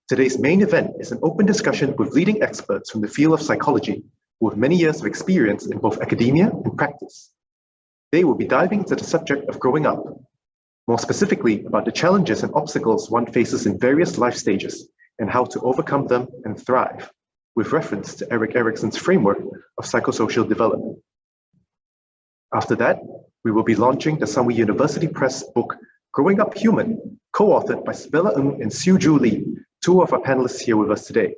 Today's main event is an open discussion with leading experts from the field of psychology who have many years of experience in both academia and practice. They will be diving into the subject of growing up, more specifically about the challenges and obstacles one faces in various life stages and how to overcome them and thrive, with reference to Erik Erikson's framework of psychosocial development. After that, we will be launching the Sunway University Press book, Growing Up Human, co-authored by Sybella and Siew Lee, two of our panelists here with us today.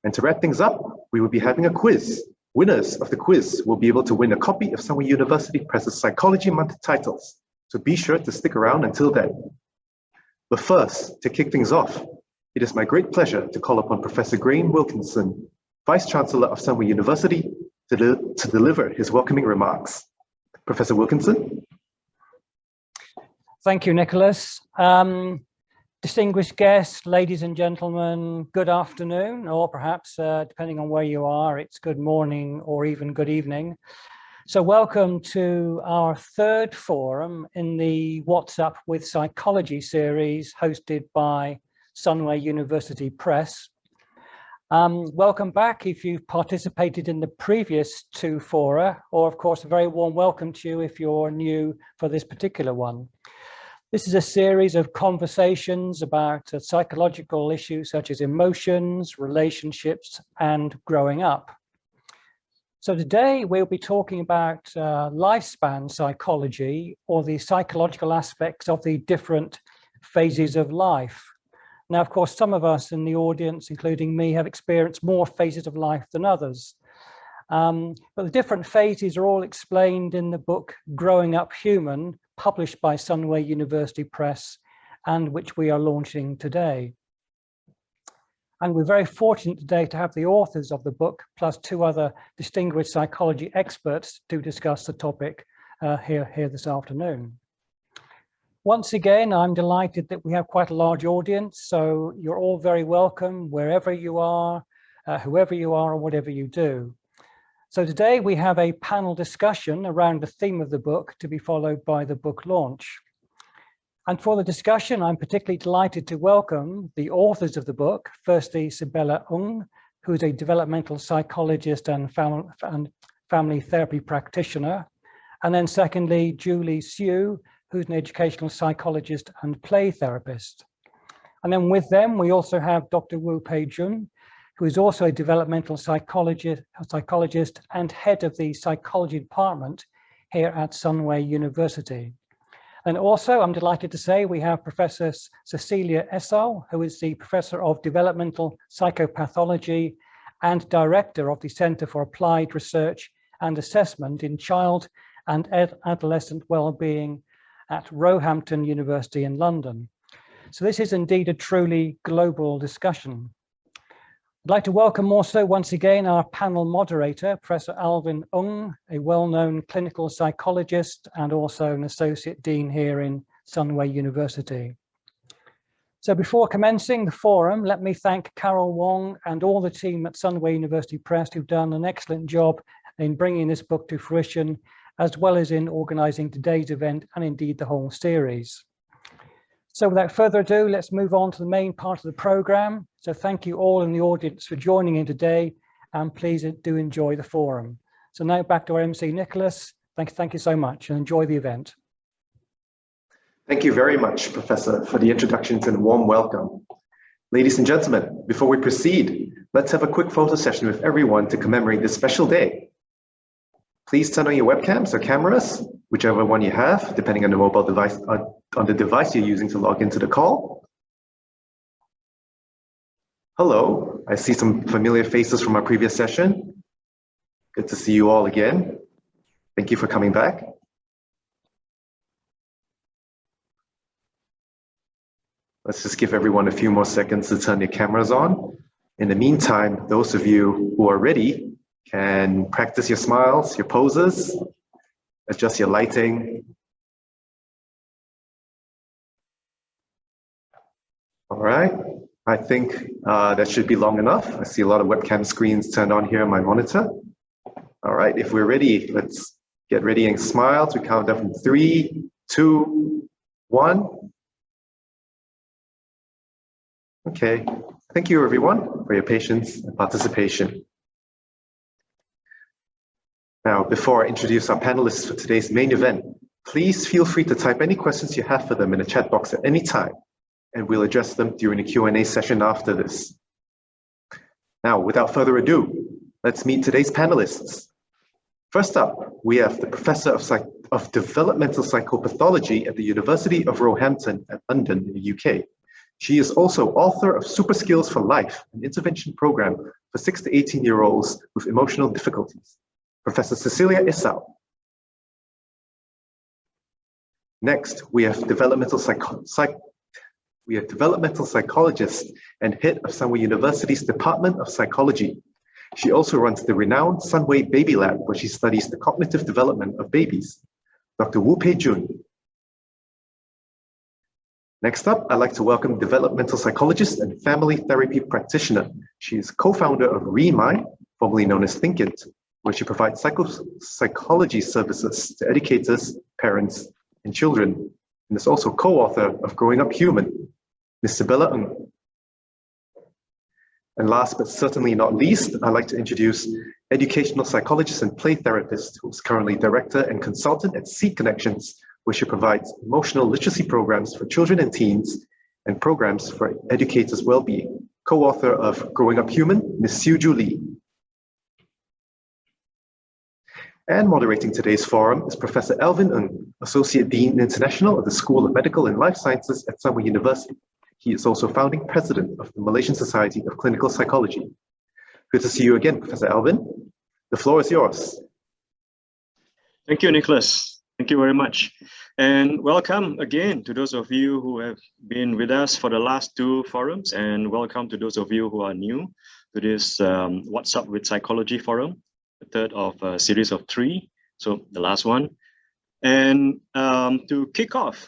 And to wrap things up, we will be having a quiz. Winners of the quiz will be able to win a copy of Sunway University Press's Psychology Month titles, so be sure to stick around until then. But first, to kick things off, it is my great pleasure to call upon Professor Graham Wilkinson, Vice-Chancellor of Sunway University, to deliver his welcoming remarks. Professor Wilkinson. Thank you, Nicholas. Distinguished guests, ladies and gentlemen, good afternoon, or perhaps, depending on where you are, it's good morning or even good evening. So welcome to our third forum in the What's Up with Psychology series hosted by Sunway University Press. Welcome back if you've participated in the previous two fora, or of course a very warm welcome to you if you're new for this particular one. This is a series of conversations about psychological issues such as emotions, relationships, and growing up. So today we'll be talking about lifespan psychology, or the psychological aspects of the different phases of life. Now, of course, some of us in the audience, including me, have experienced more phases of life than others. But the different phases are all explained in the book Growing Up Human, published by Sunway University Press, and which we are launching today. And we're very fortunate today to have the authors of the book, plus two other distinguished psychology experts to discuss the topic here this afternoon. Once again, I'm delighted that we have quite a large audience, so you're all very welcome wherever you are, whoever you are, or whatever you do. So today we have a panel discussion around the theme of the book to be followed by the book launch. And for the discussion, I'm particularly delighted to welcome the authors of the book. Firstly, Sybella, who is a developmental psychologist and family therapy practitioner. And then secondly, Julie Siew, who's an educational psychologist and play therapist. And then with them, we also have Dr. Wu Pei Jun, who is also a developmental psychologist and head of the psychology department here at Sunway University. And also, I'm delighted to say we have Professor Cecilia Essau, who is the Professor of Developmental Psychopathology and Director of the Center for Applied Research and Assessment in Child and Adolescent Wellbeing at Roehampton University in London. So this is indeed a truly global discussion. I'd like to welcome also once again our panel moderator, Professor Alvin Ung, a well-known clinical psychologist and also an associate dean here in Sunway University. So before commencing the forum, let me thank Carol Wong and all the team at Sunway University Press who've done an excellent job in bringing this book to fruition, as well as in organizing today's event and indeed the whole series. So without further ado, let's move on to the main part of the program. So thank you all in the audience for joining in today, and please do enjoy the forum. So now back to our MC, Nicholas. Thank you so much, and enjoy the event. Thank you very much, Professor, for the introductions and warm welcome. Ladies and gentlemen, before we proceed, let's have a quick photo session with everyone to commemorate this special day. Please turn on your webcams or cameras, whichever one you have, depending on the mobile device, on the device you're using to log into the call. Hello, I see some familiar faces from our previous session. Good to see you all again. Thank you for coming back. Let's just give everyone a few more seconds to turn their cameras on. In the meantime, those of you who are ready can practice your smiles, your poses, adjust your lighting. All right, I think that should be long enough. I see a lot of webcam screens turned on here on my monitor. All right, if we're ready, let's get ready and smile. We count down from 3, 2, 1. Okay, thank you everyone for your patience and participation. Now, before I introduce our panelists for today's main event, please feel free to type any questions you have for them in the chat box at any time, and we'll address them during the Q&A session after this. Now, without further ado, let's meet today's panelists. First up, we have the Professor of Developmental Psychopathology at the University of Roehampton at London in the UK. She is also author of Super Skills for Life, an intervention program for 6 to 18-year-olds with emotional difficulties. Professor Cecilia Essau. Next, we have developmental psychologist and head of Sunway University's Department of Psychology. She also runs the renowned Sunway Baby Lab, where she studies the cognitive development of babies. Dr. Woo Pei Jun. Next up, I'd like to welcome developmental psychologist and family therapy practitioner. She is co-founder of ReMind, formerly known as ThinkIt, where she provides psychology services to educators, parents, and children, and is also co-author of Growing Up Human, Ms. Sybella Ng. And last but certainly not least, I'd like to introduce educational psychologist and play therapist who is currently director and consultant at Seed Connections, where she provides emotional literacy programs for children and teens and programs for educators' well-being. Co-author of Growing Up Human, Ms. Siew Lee. And moderating today's forum is Professor Alvin Ng, Associate Dean International of the School of Medical and Life Sciences at Sunway University. He is also founding president of the Malaysian Society of Clinical Psychology. Good to see you again, Professor Alvin. The floor is yours. Thank you, Nicholas. Thank you very much. And welcome again to those of you who have been with us for the last 2 forums, and welcome to those of you who are new to this What's Up with Psychology forum, the third of a series of 3, so the last one. And to kick off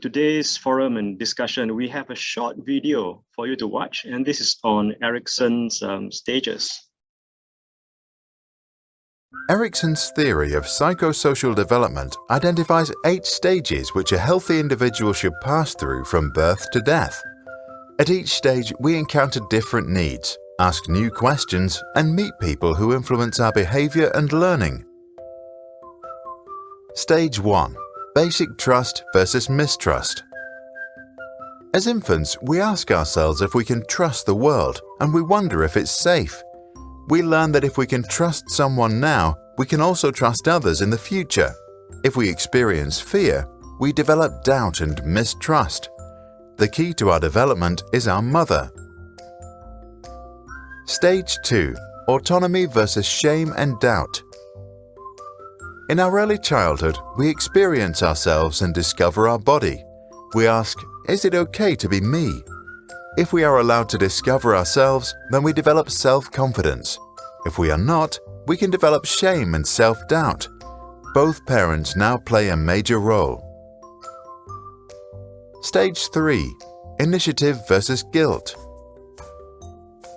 today's forum and discussion, we have a short video for you to watch, and this is on Erikson's stages. Erikson's theory of psychosocial development identifies 8 stages which a healthy individual should pass through from birth to death. At each stage, we encounter different needs, ask new questions, and meet people who influence our behavior and learning. Stage 1. Basic trust versus mistrust. As infants, we ask ourselves if we can trust the world, and we wonder if it's safe. We learn that if we can trust someone now, we can also trust others in the future. If we experience fear, we develop doubt and mistrust. The key to our development is our mother. Stage 2. Autonomy versus shame and doubt. In our early childhood, we experience ourselves and discover our body. We ask, is it okay to be me? If we are allowed to discover ourselves, then we develop self-confidence. If we are not, we can develop shame and self-doubt. Both parents now play a major role. Stage 3. Initiative versus guilt.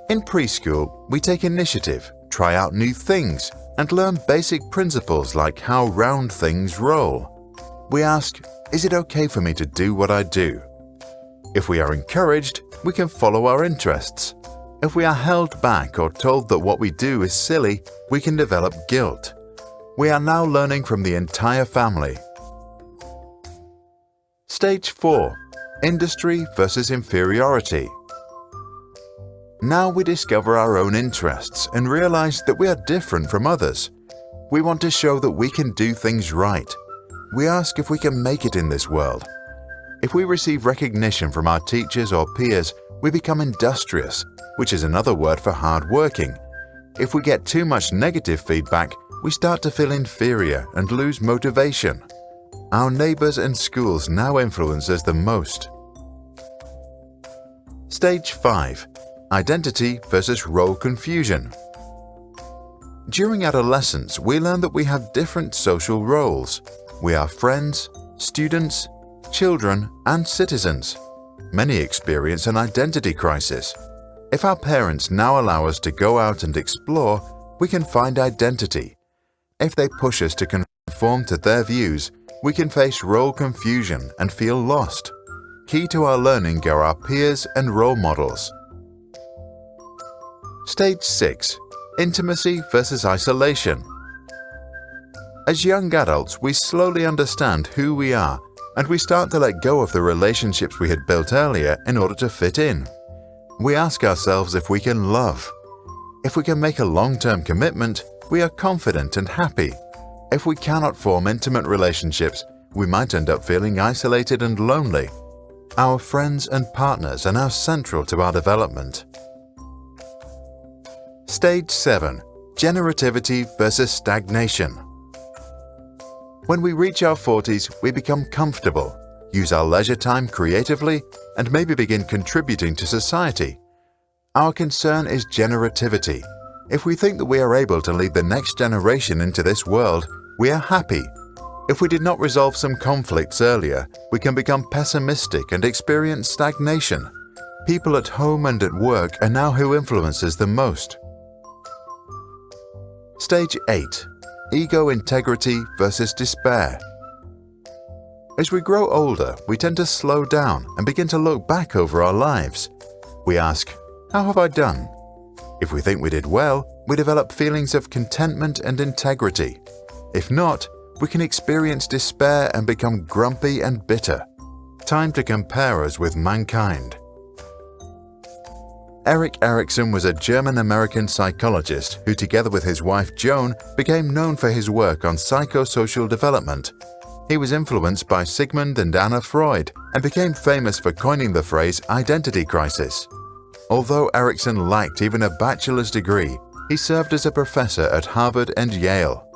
In preschool, we take initiative, try out new things, and learn basic principles like how round things roll. We ask, is it okay for me to do what I do? If we are encouraged, we can follow our interests. If we are held back or told that what we do is silly, we can develop guilt. We are now learning from the entire family. Stage 4. Industry versus inferiority. Now we discover our own interests and realize that we are different from others. We want to show that we can do things right. We ask if we can make it in this world. If we receive recognition from our teachers or peers, we become industrious, which is another word for hard-working. If we get too much negative feedback, we start to feel inferior and lose motivation. Our neighbors and schools now influence us the most. Stage 5. Identity versus role confusion. During adolescence, we learn that we have different social roles. We are friends, students, children, and citizens. Many experience an identity crisis. If our parents now allow us to go out and explore, we can find identity. If they push us to conform to their views, we can face role confusion and feel lost. Key to our learning are our peers and role models. Stage 6. Intimacy versus isolation. As young adults, we slowly understand who we are, and we start to let go of the relationships we had built earlier in order to fit in. We ask ourselves if we can love. If we can make a long-term commitment, we are confident and happy. If we cannot form intimate relationships, we might end up feeling isolated and lonely. Our friends and partners are now central to our development. Stage 7. Generativity versus stagnation. When we reach our 40s, we become comfortable, use our leisure time creatively, and maybe begin contributing to society. Our concern is generativity. If we think that we are able to lead the next generation into this world, we are happy. If we did not resolve some conflicts earlier, we can become pessimistic and experience stagnation. People at home and at work are now who influences them most. Stage 8. Ego integrity versus despair. As we grow older, we tend to slow down and begin to look back over our lives. We ask, how have I done? If we think we did well, we develop feelings of contentment and integrity. If not, we can experience despair and become grumpy and bitter. Time to compare us with mankind. Erik Erikson was a German-American psychologist who, together with his wife Joan, became known for his work on psychosocial development. He was influenced by Sigmund and Anna Freud and became famous for coining the phrase identity crisis. Although Erikson lacked even a bachelor's degree, he served as a professor at Harvard and Yale.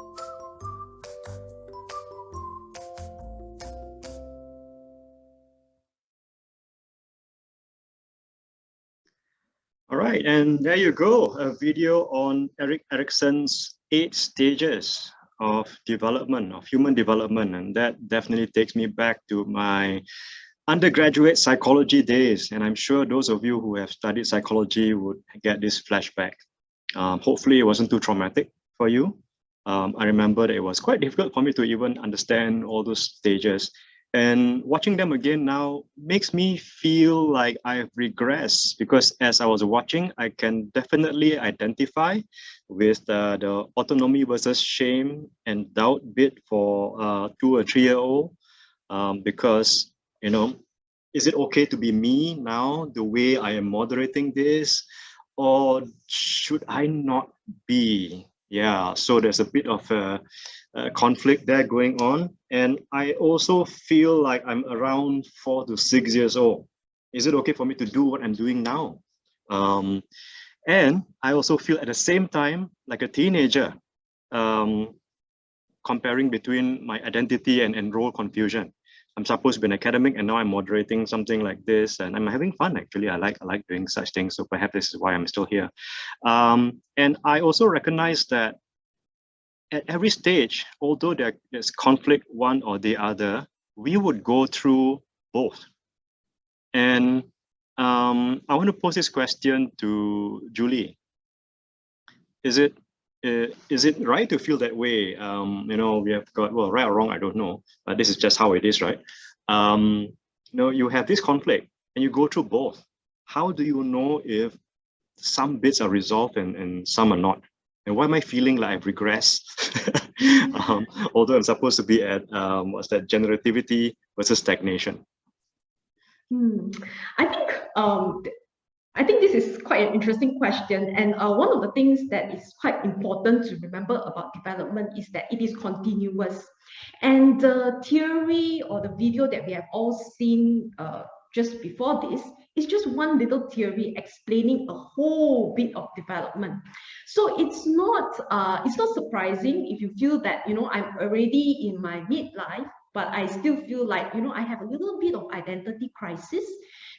All right, and there you go, a video on Erik Erikson's 8 stages of development, of human development, and that definitely takes me back to my undergraduate psychology days, and I'm sure those of you who have studied psychology would get this flashback. Hopefully it wasn't too traumatic for you. I remember that it was quite difficult for me to even understand all those stages. And watching them again now makes me feel like I've regressed, because as I was watching, I can definitely identify with the autonomy versus shame and doubt bit for 2 or 3-year-old, because, you know, is it okay to be me now, the way I am moderating this, or should I not be? Yeah, so there's a bit of a conflict there going on. And I also feel like I'm around 4 to 6 years old. Is it okay for me to do what I'm doing now? And I also feel at the same time like a teenager, comparing between my identity and role confusion. I'm supposed to be an academic, and now I'm moderating something like this, and I'm having fun. Actually, I like doing such things. So perhaps this is why I'm still here. And I also recognize that at every stage, although there's conflict one or the other, we would go through both. And I want to pose this question to Julie. Is it right to feel that way? You know, we have got, well, right or wrong, I don't know, but this is just how it is, right? You know, you have this conflict and you go through both. How do you know if some bits are resolved and some are not? And why am I feeling like I've regressed? Although I'm supposed to be at, what's that, generativity versus stagnation? I think this is quite an interesting question, and one of the things that is quite important to remember about development is that it is continuous. And the theory or the video that we have all seen just before this is just one little theory explaining a whole bit of development. So it's not surprising if you feel that, you know, I'm already in my midlife, but I still feel like, you know, I have a little bit of identity crisis.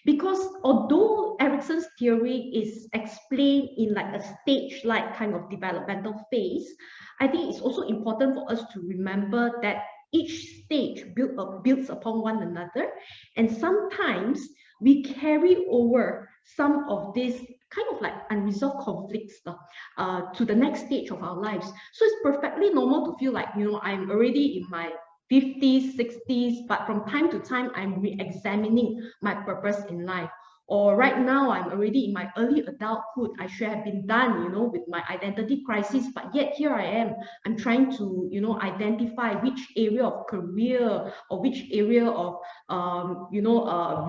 Because although Erikson's theory is explained in like a stage-like kind of developmental phase, I think it's also important for us to remember that each stage builds upon one another, and sometimes we carry over some of these kind of like unresolved conflicts to the next stage of our lives. So it's perfectly normal to feel like, you know, I'm already in my 50s, 60s, but from time to time, I'm re-examining my purpose in life. Or right now, I'm already in my early adulthood. I should have been done, you know, with my identity crisis, but yet here I am. I'm trying to, you know, identify which area of career or which area of,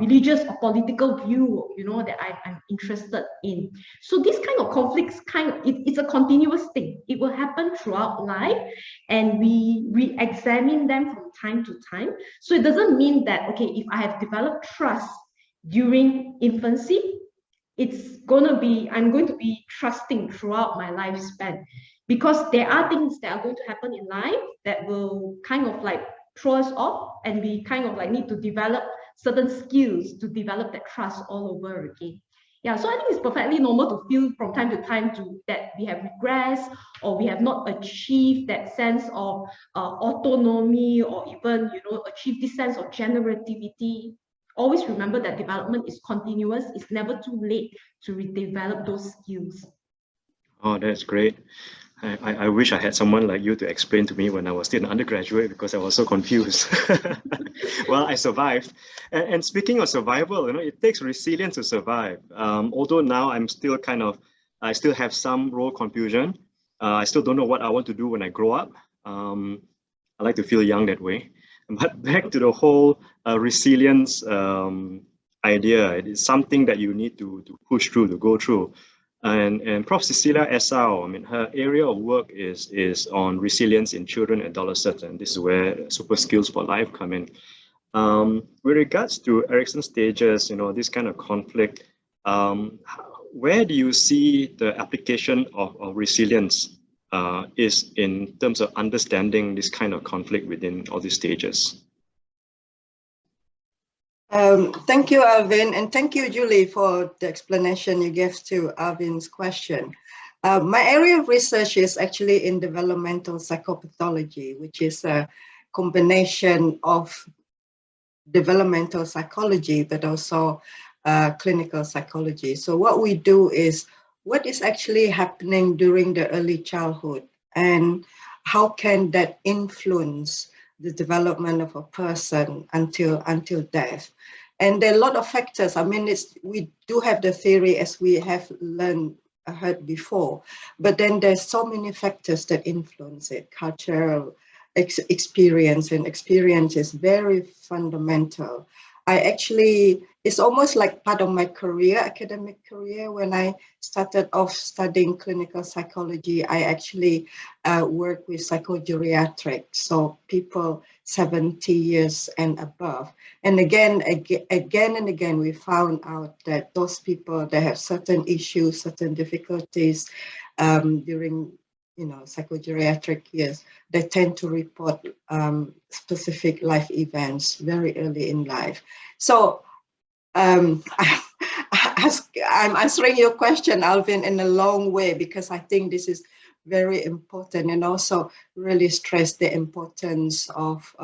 religious or political view, you know, that I'm interested in. So these kind of conflicts, it's a continuous thing. It will happen throughout life, and we re-examine them from time to time. So it doesn't mean that, okay, if I have developed trust during infancy, I'm going to be trusting throughout my lifespan, because there are things that are going to happen in life that will kind of like throw us off, and we kind of like need to develop certain skills to develop that trust all over again. Yeah, so I think it's perfectly normal to feel from time to time that we have regressed, or we have not achieved that sense of autonomy, or even, you know, achieve this sense of generativity. Always remember that development is continuous. It's never too late to redevelop those skills. Oh, that's great. I wish I had someone like you to explain to me when I was still an undergraduate, because I was so confused. Well, I survived. And speaking of survival, you know, it takes resilience to survive. Although now I still have some role confusion. I still don't know what I want to do when I grow up. I like to feel young that way. But back to the whole resilience idea, it is something that you need to push through, to go through. And Prof. Cecilia Essau, I mean, her area of work is on resilience in children and adolescents, and this is where super skills for life come in. With regards to Erikson's stages, you know, this kind of conflict, where do you see the application of resilience is in terms of understanding this kind of conflict within all these stages? Thank you, Alvin, and thank you, Julie, for the explanation you gave to Alvin's question. My area of research is actually in developmental psychopathology, which is a combination of developmental psychology, but also clinical psychology. So what we do is what is actually happening during the early childhood, and how can that influence the development of a person until death. And there are a lot of factors. I mean, we do have the theory, as we have heard before, but then there's so many factors that influence it. Cultural experience, and experience is very fundamental. It's almost like part of my career, academic career. When I started off studying clinical psychology, I actually work with psychogeriatrics, so people 70 years and above. And again and again, we found out that those people, they have certain issues, certain difficulties during, you know, psychogeriatric years. They tend to report specific life events very early in life. So I'm answering your question, Alvin, in a long way, because I think this is very important, and also really stress the importance of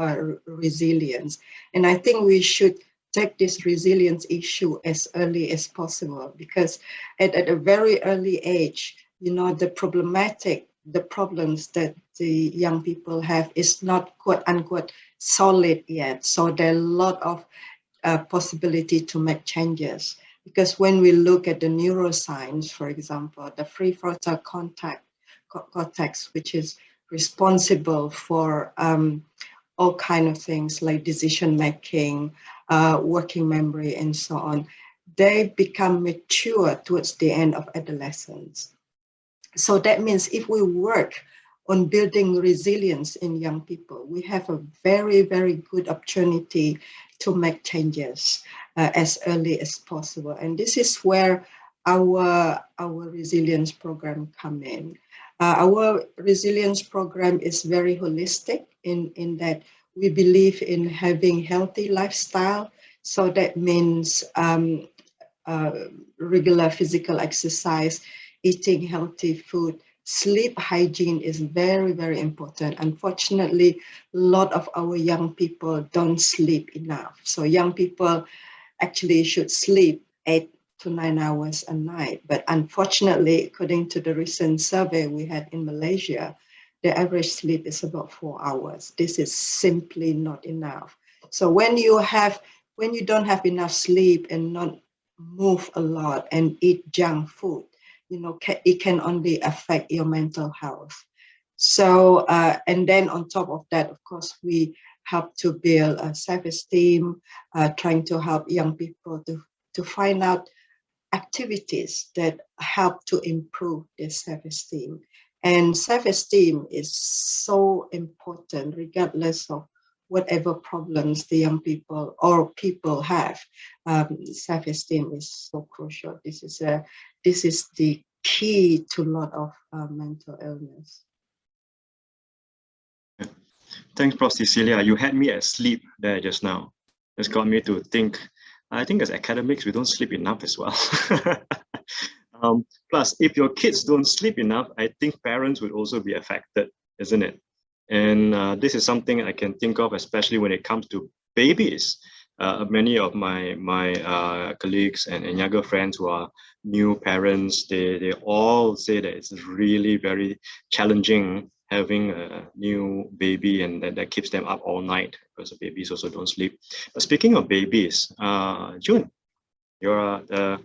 resilience. And I think we should take this resilience issue as early as possible, because at a very early age, you know, the problems that the young people have is not quote unquote solid yet. So there are a lot of possibility to make changes, because when we look at the neuroscience, for example, the prefrontal cortex, which is responsible for all kinds of things like decision making, working memory, and so on, they become mature towards the end of adolescence. So that means if we work on building resilience in young people, we have a very, very good opportunity to make changes as early as possible. And this is where our resilience program come in. Our resilience program is very holistic in that we believe in having healthy lifestyle. So that means regular physical exercise, eating healthy food. Sleep hygiene is very, very important. Unfortunately, a lot of our young people don't sleep enough. So young people actually should sleep 8 to 9 hours a night. But unfortunately, according to the recent survey we had in Malaysia, the average sleep is about 4 hours. This is simply not enough. So when you don't have enough sleep and not move a lot and eat junk food, it can only affect your mental health. So, and then on top of that, of course, we help to build self-esteem, trying to help young people to find out activities that help to improve their self-esteem. And self-esteem is so important regardless of whatever problems the young people or people have. Self-esteem is so crucial. This is the key to a lot of mental illness. Thanks, Prof. Cecilia. You had me asleep there just now. It's got me to think. I think as academics, we don't sleep enough as well. Plus, if your kids don't sleep enough, I think parents would also be affected, isn't it? And this is something I can think of, especially when it comes to babies. Many of my colleagues and younger friends who are new parents, they all say that it's really very challenging having a new baby, and that keeps them up all night because the babies also don't sleep. But speaking of babies, June, you're the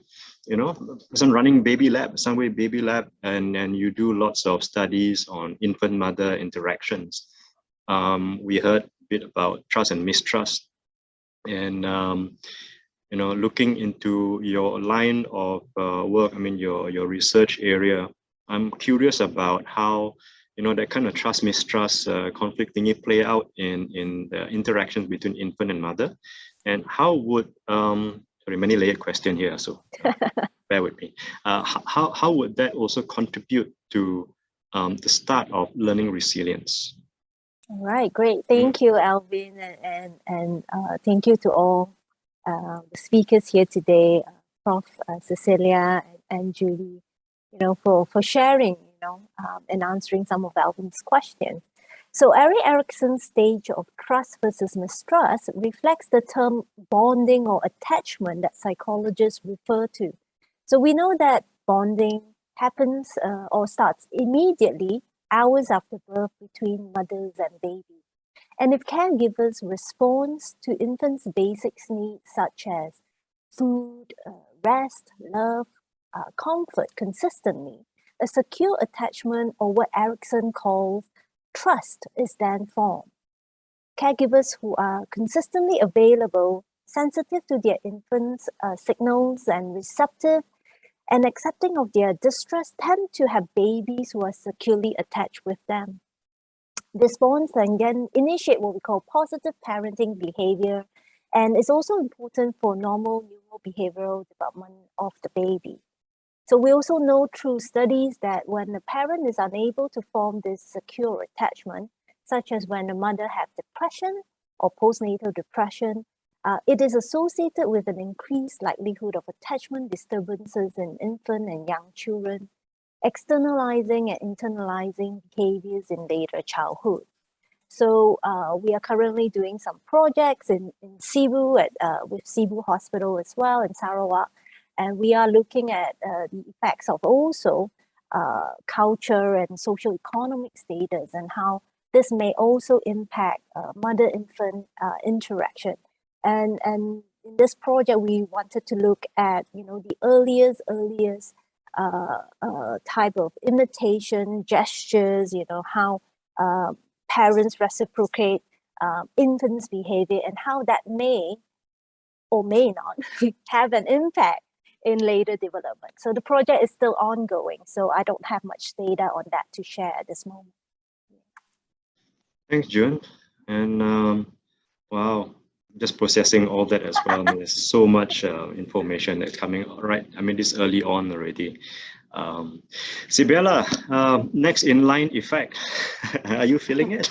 person running baby lab, Sunway Baby Lab, and you do lots of studies on infant-mother interactions. We heard a bit about trust and mistrust, and looking into your line of work, I mean your research area, I'm curious about how that kind of trust mistrust conflict thingy play out in the interactions between infant and mother, and how would sorry, many layered question here, so bear with me. How would that also contribute to the start of learning resilience? All right, great. Thank you, Alvin, and thank you to all the speakers here today, Prof. Cecilia and Julie, for sharing, and answering some of Alvin's questions. So Erik Erikson's stage of trust versus mistrust reflects the term bonding or attachment that psychologists refer to. So we know that bonding happens or starts immediately, hours after birth, between mothers and babies. And if caregivers respond to infants' basic needs such as food, rest, love, comfort consistently, a secure attachment, or what Erikson calls trust, is then formed. Caregivers who are consistently available, sensitive to their infants' signals, and receptive and accepting of their distress tend to have babies who are securely attached with them. This bonds then initiate what we call positive parenting behavior, and is also important for normal neurobehavioral development of the baby. So we also know through studies that when the parent is unable to form this secure attachment, such as when the mother has depression or postnatal depression, it is associated with an increased likelihood of attachment disturbances in infant and young children, externalizing and internalizing behaviors in later childhood. So we are currently doing some projects in Siew with Siew Hospital as well in Sarawak, and we are looking at the effects of also culture and social economic status, and how this may also impact mother-infant interaction. And in this project, we wanted to look at the earliest type of imitation gestures, how parents reciprocate infants' behavior, and how that may or may not have an impact in later development. So the project is still ongoing, so I don't have much data on that to share at this moment. Thanks, June. And wow, just processing all that as well. I mean, there's so much information that's coming right. I mean, this early on already. Sybella, next in line effect. Are you feeling it?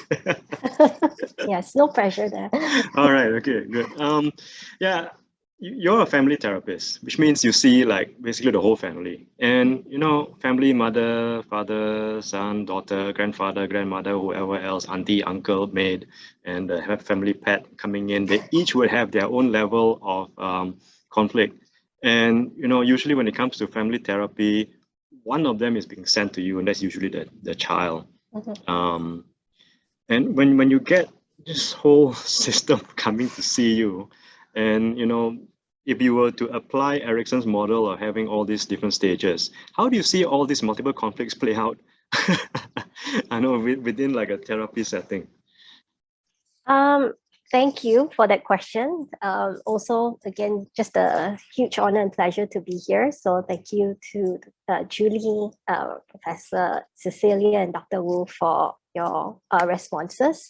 Yes, no pressure there. All right, okay, good. Yeah, you're a family therapist, which means you see basically the whole family. And family, mother, father, son, daughter, grandfather, grandmother, whoever else, auntie, uncle, maid, and have family pet coming in. They each would have their own level of conflict. And usually when it comes to family therapy, one of them is being sent to you, and that's usually the child. And when you get this whole system coming to see you, and if you were to apply Erickson's model of having all these different stages, how do you see all these multiple conflicts play out? I know within like a therapy setting. Thank you for that question. Also, again, just a huge honor and pleasure to be here. So thank you to Julie, Professor Cecilia, and Dr. Wu for your responses.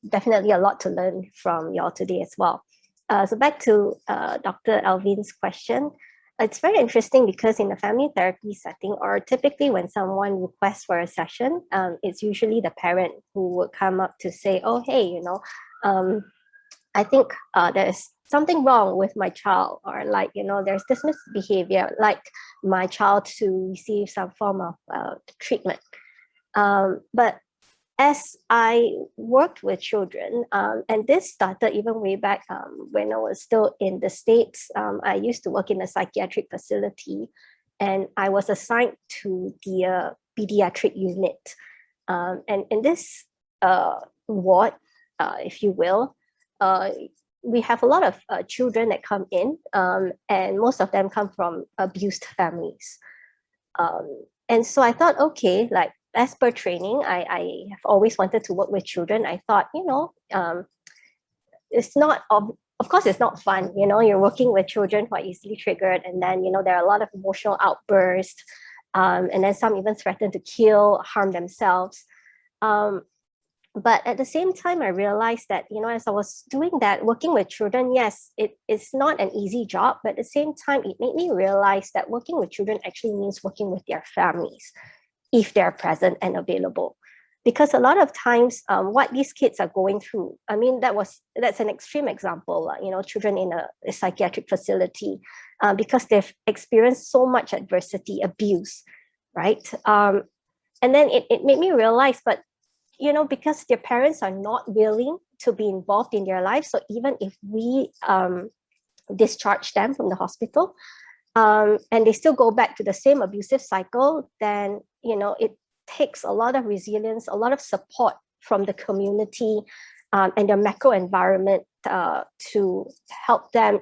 Definitely a lot to learn from you all today as well. So back to Dr. Alvin's question. It's very interesting because in the family therapy setting, or typically when someone requests for a session, it's usually the parent who would come up to say, oh, hey, I think there's something wrong with my child, or like, there's this misbehavior, like my child to receive some form of treatment. But as I worked with children, and this started even way back when I was still in the States, I used to work in a psychiatric facility, and I was assigned to the pediatric unit. And in this ward, if you will, we have a lot of children that come in, and most of them come from abused families. And so I thought, okay, like, as per training, I have always wanted to work with children. I thought, it's not, of course, it's not fun. You're working with children who are easily triggered. And then, there are a lot of emotional outbursts. And then some even threaten to kill, harm themselves. But at the same time, I realized that, as I was doing that, working with children, yes, it's not an easy job. But at the same time, it made me realize that working with children actually means working with their families, if they're present and available. Because a lot of times what these kids are going through, I mean, that's an extreme example, children in a psychiatric facility, because they've experienced so much adversity, abuse, right? And then it made me realize, but, because their parents are not willing to be involved in their life, so even if we discharge them from the hospital, and they still go back to the same abusive cycle, then, it takes a lot of resilience, a lot of support from the community and the macro environment to help them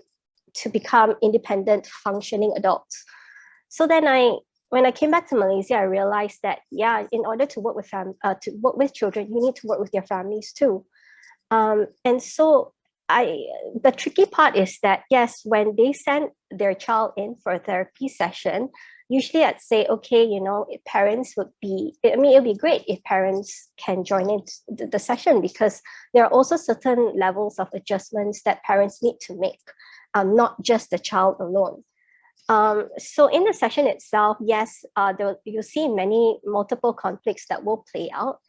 to become independent, functioning adults. So then when I came back to Malaysia, I realized that, yeah, in order to work with children, you need to work with their families too. And so the tricky part is that, yes, when they send their child in for a therapy session, usually I'd say, okay, if parents it'd be great if parents can join in the session, because there are also certain levels of adjustments that parents need to make, not just the child alone. So in the session itself, yes, you'll see multiple conflicts that will play out.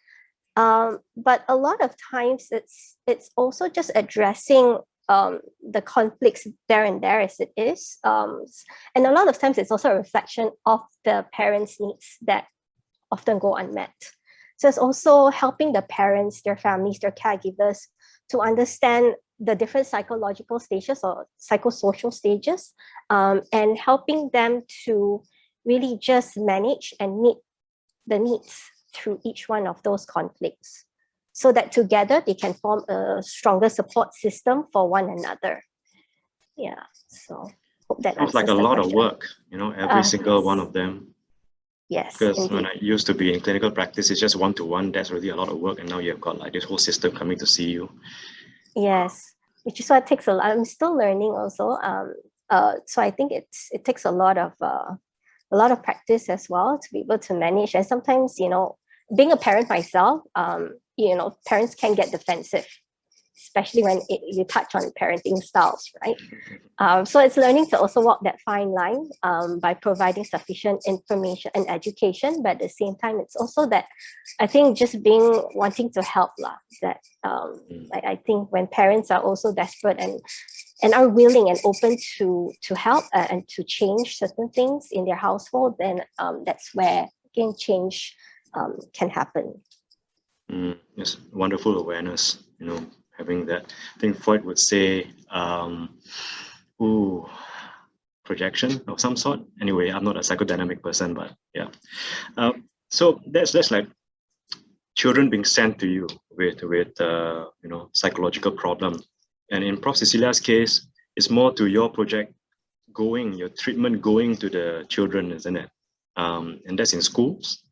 But a lot of times it's also just addressing the conflicts there and there as it is. And a lot of times it's also a reflection of the parents' needs that often go unmet. So it's also helping the parents, their families, their caregivers to understand the different psychological stages or psychosocial stages, and helping them to really just manage and meet the needs through each one of those conflicts, so that together they can form a stronger support system for one another. Yeah, so hope that sounds like a lot of work, every single one of them. Yes, because indeed. When I used to be in clinical practice, it's just one-to-one. That's really a lot of work, and now you've got like this whole system coming to see you. Yes, which is why it takes a lot. I'm still learning also. So I think it takes a lot of practice as well to be able to manage. And sometimes, being a parent myself, parents can get defensive, especially when you touch on parenting styles, right? So it's learning to also walk that fine line by providing sufficient information and education, but at the same time, it's also that I think just wanting to help that I think when parents are also desperate and are willing and open to help and to change certain things in their household, then that's where again change can happen. Yes, wonderful awareness, having that. I think Freud would say, projection of some sort. Anyway, I'm not a psychodynamic person, but yeah. So that's like children being sent to you with you know, psychological problem. And in Prof. Cecilia's case, it's more to your project going, your treatment going to the children, isn't it? And that's in schools.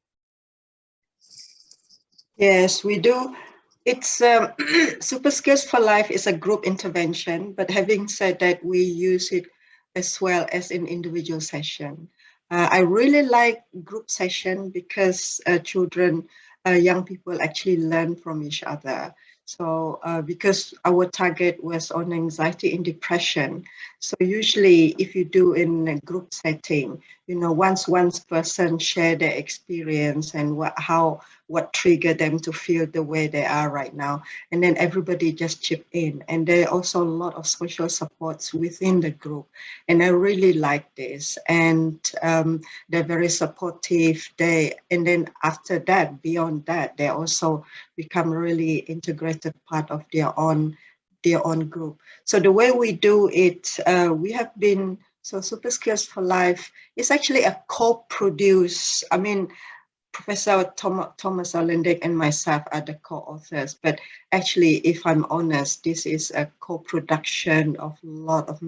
Yes, we do. It's Super Skills for Life is a group intervention, but having said that, we use it as well as in individual session. I really like group session because children, young people actually learn from each other. So because our target was on anxiety and depression, so usually if you do in a group setting, you know, once one person share their experience and what triggered them to feel the way they are right now, and then everybody just chip in, and there are also a lot of social supports within the group, and I really like this, and they're very supportive. And then after that, beyond that, they also become really integrated part of their own group. So the way we do it, we have been, so Super Skills for Life is actually a co-produced, I mean, Professor Thomas Olendik and myself are the co-authors, but actually, if I'm honest, this is a co-production of lot of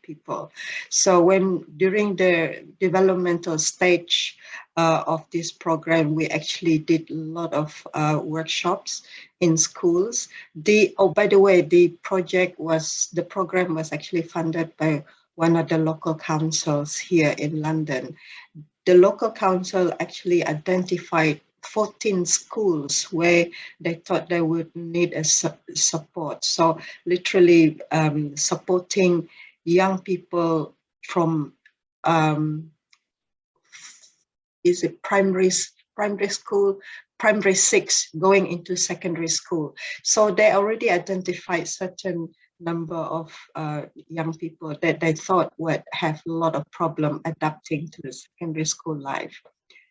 people. So when during the developmental stage of this program, we actually did a lot of workshops in schools. By the way, the program was actually funded by one of the local councils here in London. The local council actually identified 14 schools where they thought they would need a support. So literally supporting young people from primary school, primary 6 going into secondary school. So they already identified certain number of young people that they thought would have a lot of problem adapting to the secondary school life.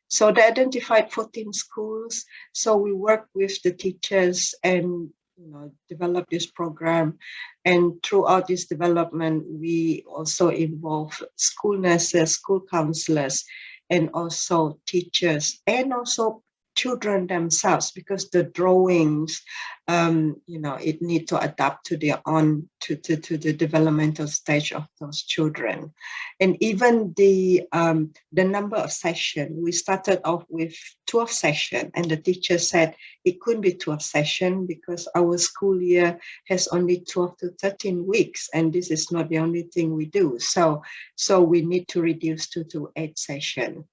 So they identified 14 schools. So we worked with the teachers and developed this program. And throughout this development, we also involve school nurses, school counselors, and also teachers, and also children themselves, because the drawings, it need to adapt to their own, to the developmental stage of those children. And even the number of sessions, we started off with 12 sessions, and the teacher said it couldn't be 12 sessions because our school year has only 12 to 13 weeks, and this is not the only thing we do. So we need to reduce to 8 sessions.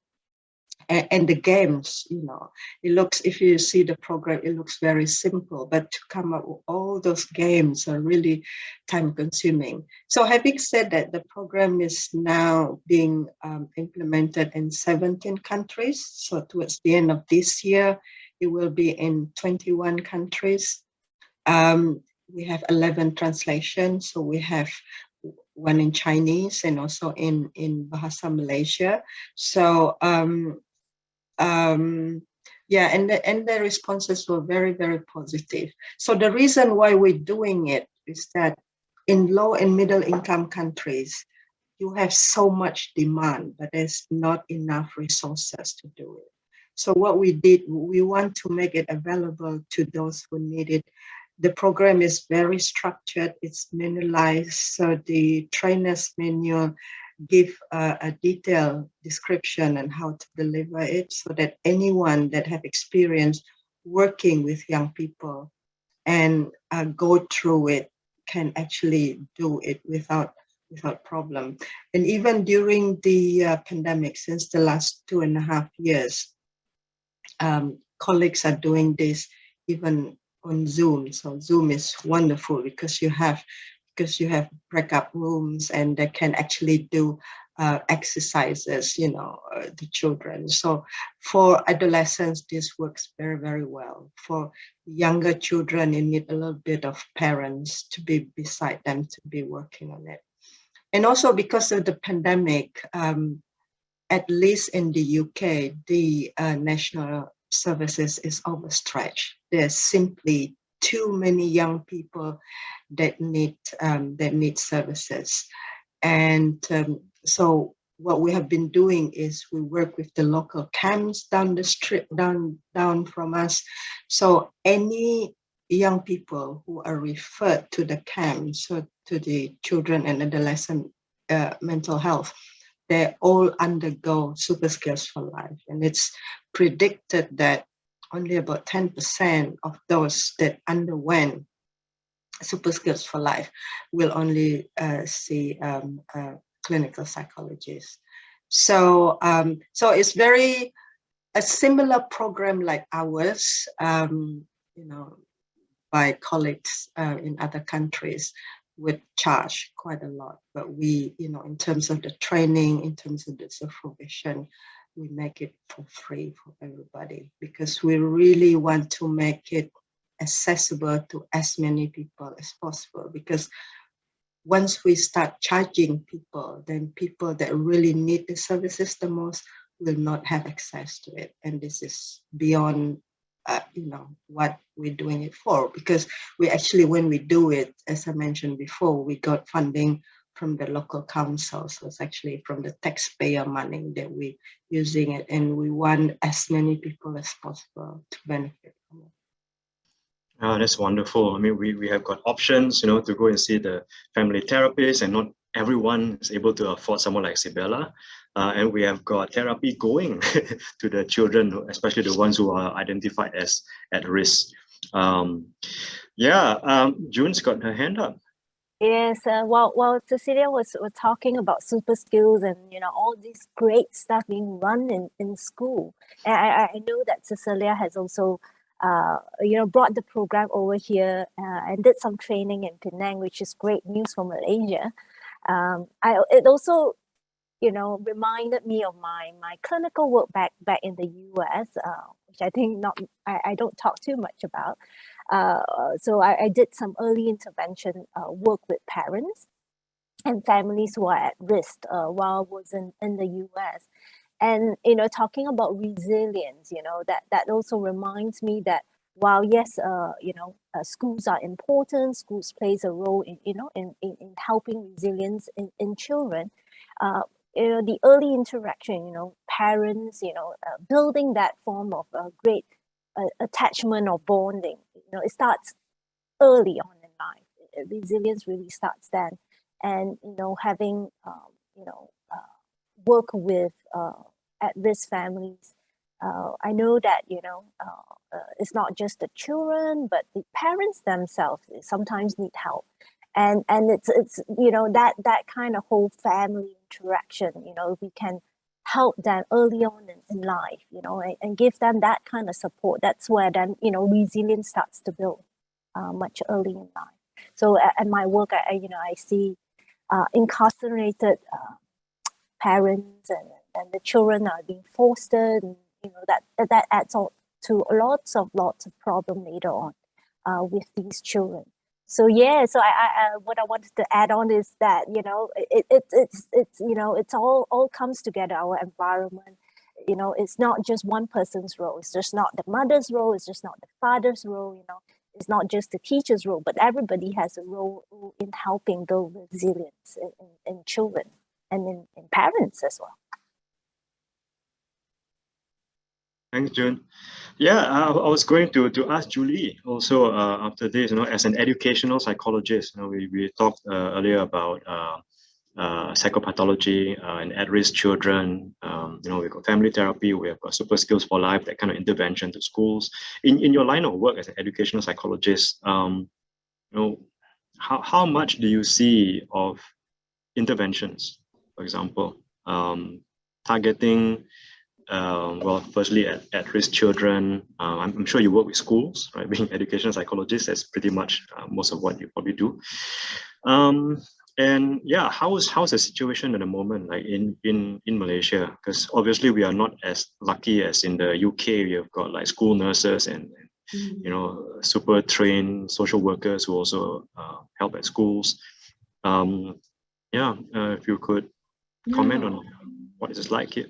And the games, it looks, if you see the program, it looks very simple, but to come up with all those games are really time consuming. So having said that, the program is now being implemented in 17 countries. So towards the end of this year, it will be in 21 countries. We have 11 translations. So we have one in Chinese and also in Bahasa Malaysia. So and the responses were very, very positive. So the reason why we're doing it is that in low and middle income countries, you have so much demand, but there's not enough resources to do it. So what we did, we want to make it available to those who need it. The program is very structured, it's manualized, so the trainer's manual give a detailed description on how to deliver it, so that anyone that have experience working with young people and go through it can actually do it without problem. And even during the pandemic, since the last 2.5 years, colleagues are doing this even on Zoom. So Zoom is wonderful because you have breakout rooms and they can actually do exercises, the children. So for adolescents, this works very, very well. For younger children, you need a little bit of parents to be beside them to be working on it. And also because of the pandemic, at least in the UK, the national services is overstretched. There's simply too many young people that need services, and so what we have been doing is we work with the local camps down the street, down from us. So any young people who are referred to the camps, so to the children and adolescent mental health, they all undergo super skills for life. And it's predicted that only about 10% of those that underwent super skills for life will only see a clinical psychologist. So, so it's a similar program like ours, you know, by colleagues in other countries would charge quite a lot. But we, you know, in terms of the training, in terms of the supervision, we make it for free for everybody because we really want to make it accessible to as many people as possible. Because once we start charging people, then people that really need the services the most will not have access to it. And this is beyond you know, what we're doing it for, because we actually, when we do it, as I mentioned before, we got funding from the local council. So it's actually from the taxpayer money that we're using it, and we want as many people as possible to benefit from it. Oh, that's wonderful. I mean, we have got options, you know, to go and see the family therapist, and not everyone is able to afford someone like Sybella. And we have got therapy going to the children, especially the ones who are identified as at risk. June's got her hand up. Yes, while Cecilia was talking about super skills and, you know, all this great stuff being run in school, and I know that Cecilia has also you know, brought the program over here and did some training in Penang, which is great news for Malaysia. It also, you know, reminded me of my clinical work back in the US, which I think I don't talk too much about. So I did some early intervention work with parents and families who are at risk while I was in the US. And, you know, talking about resilience, you know, that also reminds me that while, yes, you know, schools are important, schools plays a role in, you know, in helping resilience in children, you know, the early interaction, you know, parents, you know, building that form of great attachment or bonding, you know, it starts early on in life. Resilience really starts then. And, you know, having, you know, work with at-risk families. I know that, you know, it's not just the children, but the parents themselves sometimes need help. And it's you know, that kind of whole family interaction, you know, we can help them early on in life, you know, and give them that kind of support. That's where then, you know, resilience starts to build much early in life. So at my work, you know, I see incarcerated parents and the children are being fostered, and, you know, that adds on to lots of problem later on with these children. So yeah, so I what I wanted to add on is that, you know, it's you know, it's all comes together, our environment. You know, it's not just one person's role. It's just not the mother's role. It's just not the father's role. You know, it's not just the teacher's role, but everybody has a role in helping build resilience in children and in parents as well. Thanks, June. Yeah, I was going to ask Julie also after this, you know, as an educational psychologist, you know, we talked earlier about psychopathology and at-risk children. You know, we've got family therapy, we have got super skills for life, that kind of intervention to schools. In your line of work as an educational psychologist, you know, how much do you see of interventions, for example, targeting well, firstly at-risk children. I'm sure you work with schools, right? Being educational psychologist, that's pretty much most of what you probably do. And yeah, how's the situation at the moment, like in Malaysia? Because obviously we are not as lucky as in the UK. We have got like school nurses and you know, super trained social workers who also help at schools. Yeah, if you could comment on what it's like here.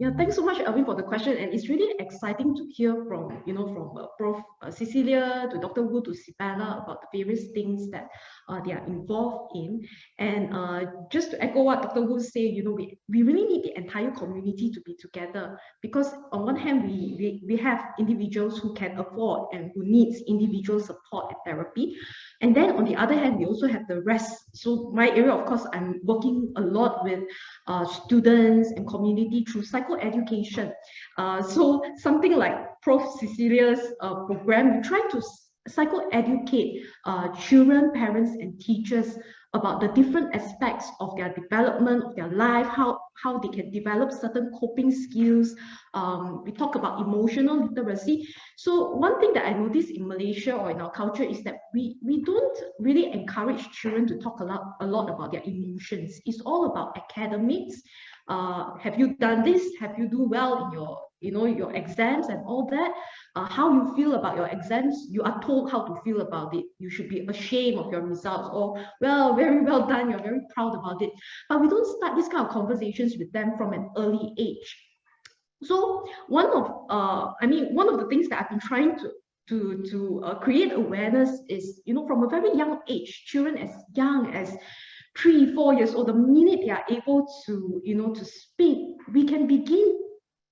Yeah, thanks so much, Alvin, for the question. And it's really exciting to hear from, from Prof. Cecilia to Dr. Wu to Sybella about the various things that they are involved in. And just to echo what Dr. Wu said, we really need the entire community to be together, because on one hand, we have individuals who can afford and who needs individual support and therapy. And then on the other hand, we also have the rest. So my area, of course, I'm working a lot with students and community through psychoeducation. So something like Prof. Cecilia's program, we try to psychoeducate children, parents, and teachers about the different aspects of their development, of their life, how they can develop certain coping skills. We talk about emotional literacy. So one thing that I noticed in Malaysia or in our culture is that we don't really encourage children to talk a lot about their emotions. It's all about academics. Have you done this? Have you do well in your exams and all that? How you feel about your exams, you are told how to feel about it. You should be ashamed of your results, or, well, very well done, you're very proud about it. But we don't start this kind of conversations with them from an early age. So one of the things that I've been trying to create awareness is, from a very young age, children as young as 3-4 years old, the minute they are able to, to speak, we can begin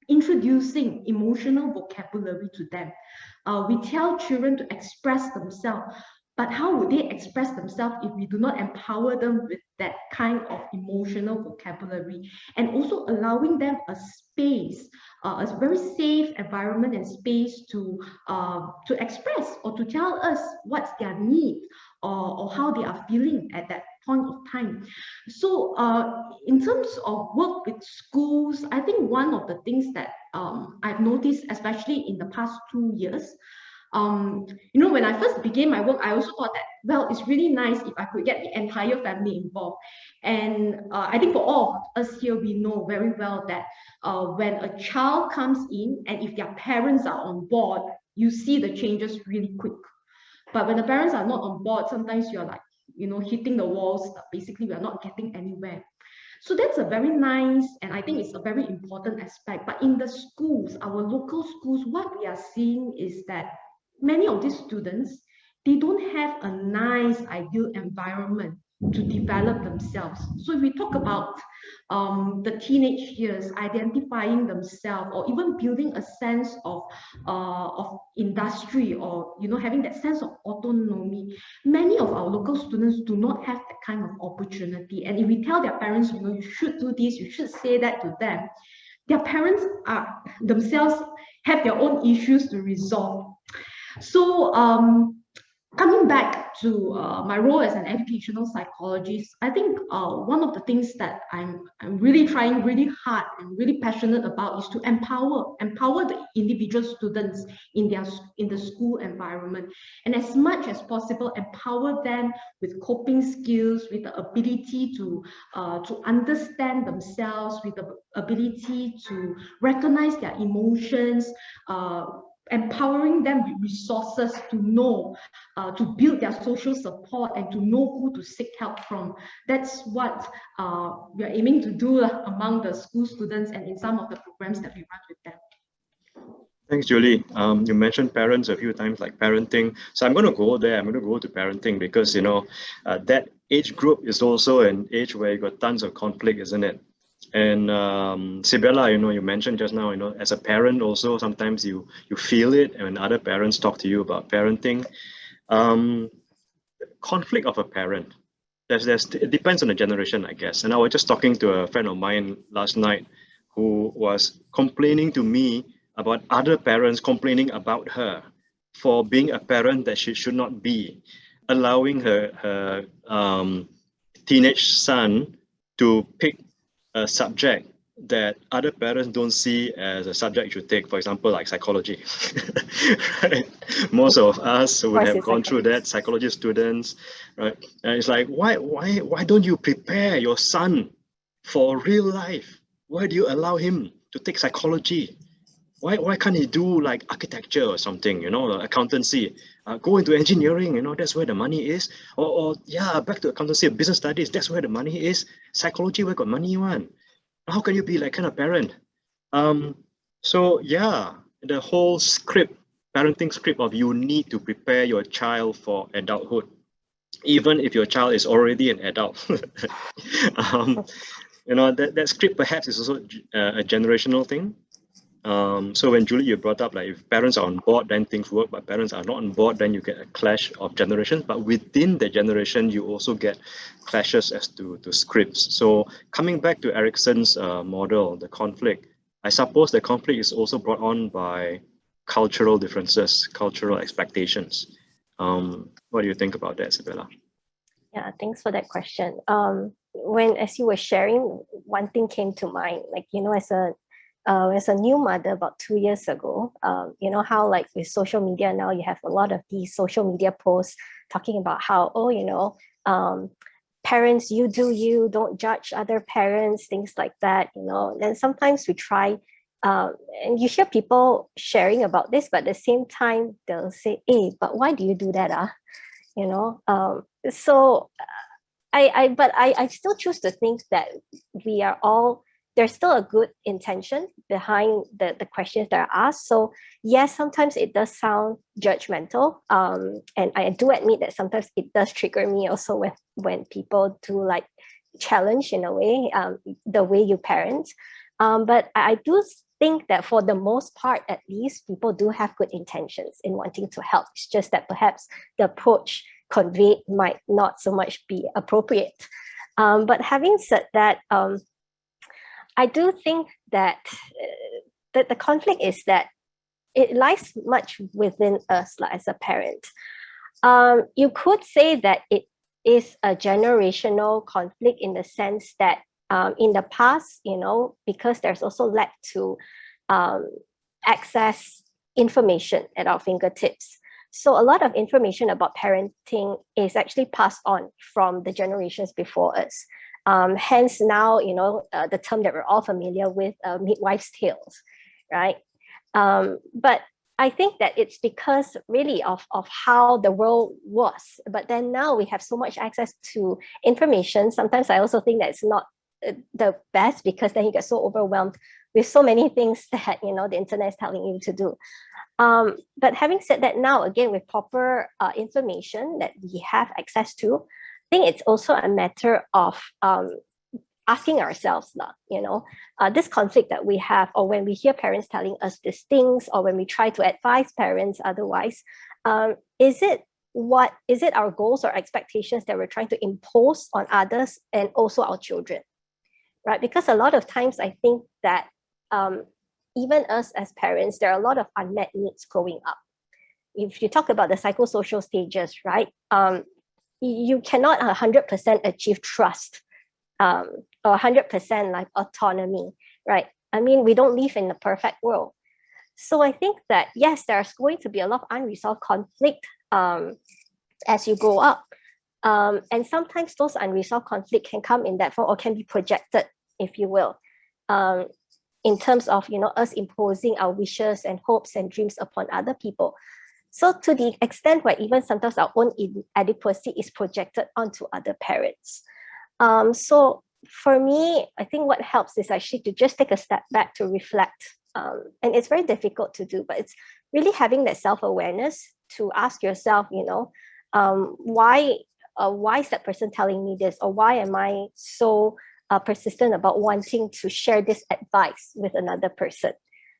introducing emotional vocabulary to them. We tell children to express themselves, but how would they express themselves if we do not empower them with that kind of emotional vocabulary, and also allowing them a space, a very safe environment and space to express or to tell us what's their need, or how they are feeling at that point of time. So in terms of work with schools, I think one of the things that I've noticed, especially in the past 2 years, when I first began my work, I also thought that, well, it's really nice if I could get the entire family involved. And I think for all of us here, we know very well that when a child comes in, and if their parents are on board, you see the changes really quick. But when the parents are not on board, sometimes you're like, hitting the walls. Basically, we are not getting anywhere. So that's a very nice, and I think it's a very important aspect. But in the schools, our local schools, what we are seeing is that many of these students, they don't have a nice, ideal environment to develop themselves. So if we talk about the teenage years, identifying themselves, or even building a sense of industry, or having that sense of autonomy, many of our local students do not have that kind of opportunity. And if we tell their parents, you should do this, you should say that to them, their parents are themselves have their own issues to resolve. So coming back to my role as an educational psychologist, I think one of the things that I'm really trying really hard and really passionate about is to empower the individual students in the school environment, and as much as possible empower them with coping skills, with the ability to understand themselves, with the ability to recognize their emotions, empowering them with resources to know, to build their social support, and to know who to seek help from. That's what we are aiming to do among the school students and in some of the programs that we run with them. Thanks, Julie. You mentioned parents a few times, like parenting. So I'm going to go there. I'm going to go to parenting because, that age group is also an age where you got tons of conflict, isn't it? And Sybella, you mentioned just now, as a parent also, sometimes you feel it when other parents talk to you about parenting. Conflict of a parent, it depends on the generation, I guess. And I was just talking to a friend of mine last night who was complaining to me about other parents complaining about her for being a parent that she should not be, allowing her teenage son to pick a subject that other parents don't see as a subject you should take, for example, like psychology. Right? Most of us would have gone through that, psychology students, right? And it's like, why don't you prepare your son for real life? Why do you allow him to take psychology? Why can't he do like architecture or something, accountancy? Go into engineering, that's where the money is. Or back to accountancy, business studies, that's where the money is. Psychology, where got money one? How can you be like kind of parent? So yeah, the whole script, parenting script of you need to prepare your child for adulthood, even if your child is already an adult. You know, that script perhaps is also a generational thing. So when Julie, you brought up like if parents are on board, then things work, but parents are not on board, then you get a clash of generations. But within the generation, you also get clashes as to scripts. So coming back to Erickson's model, the conflict, I suppose the conflict is also brought on by cultural differences, cultural expectations. What do you think about that, Sybella? Yeah, thanks for that question. When as you were sharing, one thing came to mind, like, you know, as a new mother about 2 years ago, you know how like with social media now you have a lot of these social media posts talking about how, oh, you know, parents, you do you, don't judge other parents, things like that, you know. Then sometimes we try, and you hear people sharing about this, but at the same time they'll say, hey, but why do you do that? You know, so I still choose to think that we are all, there's still a good intention behind the questions that are asked. So yes, sometimes it does sound judgmental. And I do admit that sometimes it does trigger me also when people do like challenge in a way, the way you parent. But I do think that for the most part, at least, people do have good intentions in wanting to help. It's just that perhaps the approach conveyed might not so much be appropriate. But having said that, I do think that the conflict is that it lies much within us, like, as a parent. You could say that it is a generational conflict in the sense that in the past, you know, because there's also lack to access information at our fingertips. So a lot of information about parenting is actually passed on from the generations before us. Hence now, you know, the term that we're all familiar with, midwife's tales, right? But I think that it's because really of how the world was. But then now we have so much access to information. Sometimes I also think that it's not the best, because then you get so overwhelmed with so many things that, you know, the internet is telling you to do. But having said that, now again, with proper information that we have access to, I think it's also a matter of asking ourselves, you know, this conflict that we have, or when we hear parents telling us these things, or when we try to advise parents otherwise, is it our goals or expectations that we're trying to impose on others and also our children, right? Because a lot of times I think that even us as parents, there are a lot of unmet needs growing up. If you talk about the psychosocial stages, right, you cannot 100% achieve trust or 100% like autonomy, right? I mean, we don't live in a perfect world. So I think that, yes, there's going to be a lot of unresolved conflict as you grow up. And sometimes those unresolved conflict can come in that form, or can be projected, if you will, in terms of, you know, us imposing our wishes and hopes and dreams upon other people. So to the extent where even sometimes our own inadequacy is projected onto other parents. So for me, I think what helps is actually to just take a step back to reflect. And it's very difficult to do, but it's really having that self-awareness to ask yourself, you know, why is that person telling me this? Or why am I so persistent about wanting to share this advice with another person?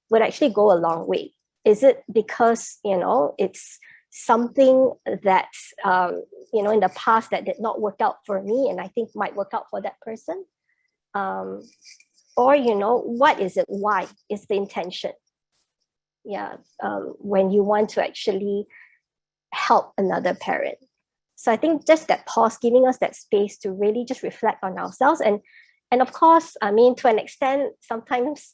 Would actually go a long way. Is it because, you know, it's something that, you know, in the past that did not work out for me and I think might work out for that person? Or, you know, what is it? Why is the intention? Yeah, when you want to actually help another parent. So I think just that pause, giving us that space to really just reflect on ourselves. And of course, I mean, to an extent, sometimes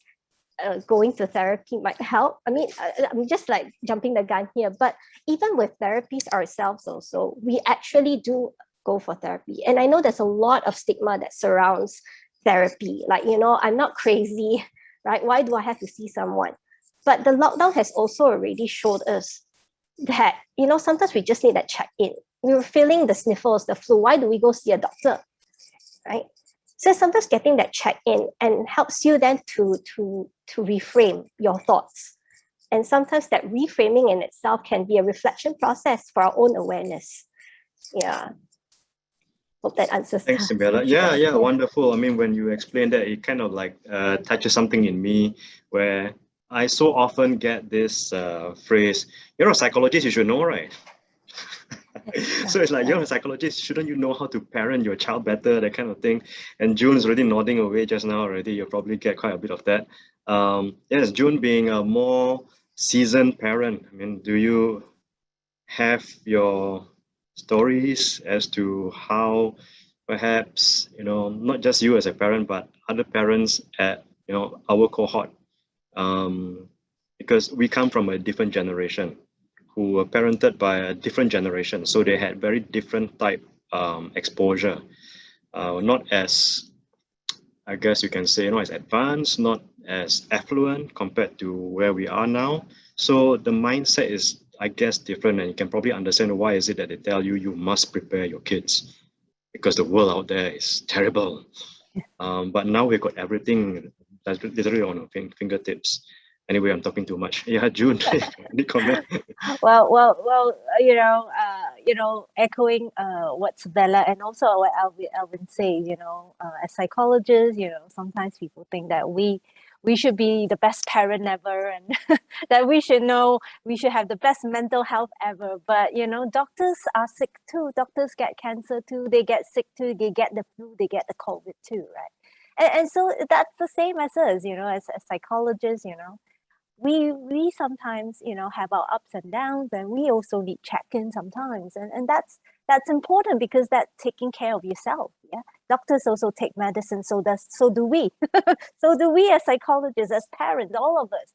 going to therapy might help. I mean, I'm just like jumping the gun here, but even with therapies ourselves also, we actually do go for therapy. And I know there's a lot of stigma that surrounds therapy. Like, you know, I'm not crazy, right? Why do I have to see someone? But the lockdown has also already showed us that, you know, sometimes we just need that check-in. We were feeling the sniffles, the flu. Why do we go see a doctor, right? So sometimes getting that check in and helps you then to reframe your thoughts. And sometimes that reframing in itself can be a reflection process for our own awareness. Yeah. Hope that answers. Thanks, Sybella. Yeah, wonderful. I mean, when you explain that, it kind of like touches something in me where I so often get this phrase, you're a psychologist, you should know, right? So it's like, you're a psychologist, shouldn't you know how to parent your child better, that kind of thing? And June is already nodding away just now already. You'll probably get quite a bit of that. Yes, June being a more seasoned parent, I mean, do you have your stories as to how perhaps, not just you as a parent, but other parents at, our cohort, because we come from a different generation who were parented by a different generation. So they had very different type exposure, not as, I guess you can say, as advanced, not as affluent compared to where we are now. So the mindset is, I guess, different, and you can probably understand why is it that they tell you you must prepare your kids because the world out there is terrible. But now we've got everything that's literally on our fingertips. Anyway, I'm talking too much. Yeah, June, any comment? Well, echoing what Sybella and also what Alvin says, as psychologists, sometimes people think that we should be the best parent ever, and that we should have the best mental health ever. But doctors are sick too. Doctors get cancer too. They get sick too. They get the flu. They get the COVID too, right? And so that's the same as us, as psychologists, we sometimes, have our ups and downs, and we also need check-in sometimes. And that's important because that's taking care of yourself. Yeah. Doctors also take medicine. So do we. So do we as psychologists, as parents, all of us.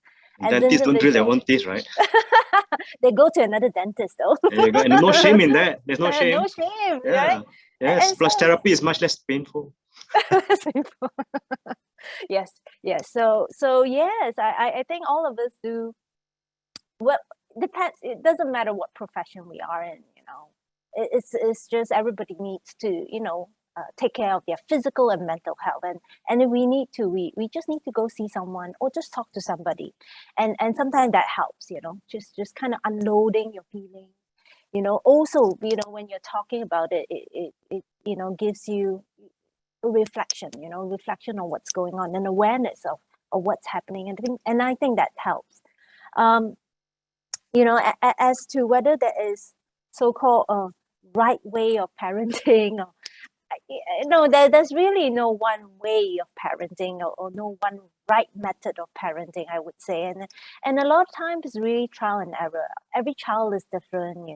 Dentists don't drill their own teeth, right? They go to another dentist though. There you go. And no shame in that. There's no shame. No shame, yeah. Right? Yes, plus therapy is much less painful. Yes. So yes, I think all of us do. Well, depends. It doesn't matter what profession we are in. It's just everybody needs to take care of their physical and mental health, and if we need to, we just need to go see someone or just talk to somebody, and sometimes that helps. Just kind of unloading your feelings. Also, when you're talking about it, it gives you reflection on what's going on and awareness of what's happening, and I think that helps. As to whether there is so-called a right way of parenting, or there's really no one way of parenting, or no one right method of parenting, I would say, and a lot of times it's really trial and error. Every child is different,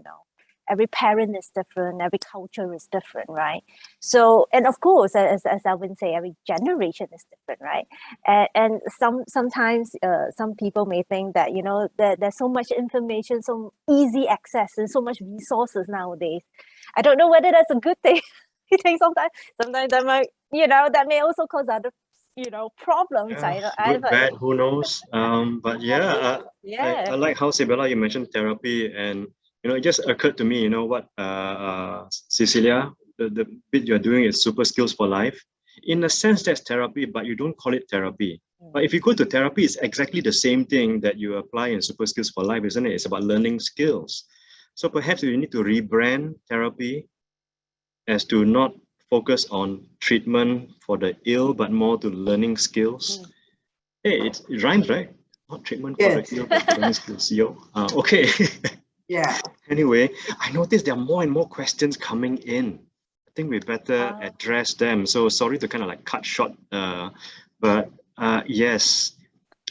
every parent is different, every culture is different, right? So, and of course, as Alvin say, every generation is different, right? And sometimes some people may think that, there's so much information, so easy access, and so much resources nowadays. I don't know whether that's a good thing. I think sometimes that might, that may also cause other, problems. Yeah, good, bad, who knows? But yeah, I like how, Sybella, you mentioned therapy, and it just occurred to me, what Cecilia, the bit you're doing is super skills for life. In a sense, that's therapy, but you don't call it therapy. But if you go to therapy, it's exactly the same thing that you apply in super skills for life, isn't it? It's about learning skills. So perhaps you need to rebrand therapy as to not focus on treatment for the ill, but more to learning skills. Hey, it rhymes, right? Not treatment for the ill, but learning skills. Okay. Yeah. Anyway, I noticed there are more and more questions coming in. I think we better address them. So sorry to kind of like cut short, but yes.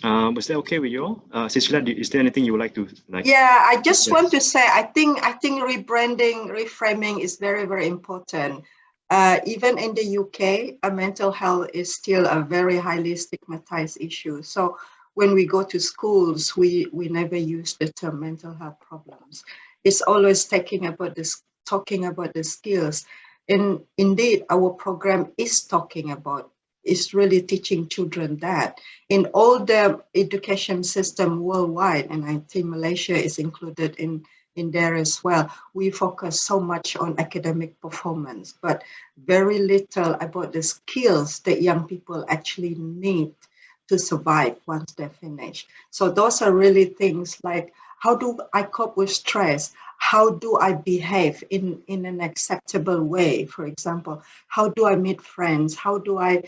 Was that okay with you all? Cecilia, is there anything you would like to like? Yeah, I just want to say, I think rebranding, reframing is very, very important. Even in the UK, mental health is still a very highly stigmatized issue. So when we go to schools, we never use the term mental health problems. It's always talking about the skills. And indeed, our program is really teaching children that in all the education system worldwide, and I think Malaysia is included in in there as well. We focus so much on academic performance, but very little about the skills that young people actually need to survive once they're finished. So those are really things like, how do I cope with stress? How do I behave in an acceptable way? For example, how do I meet friends? How do I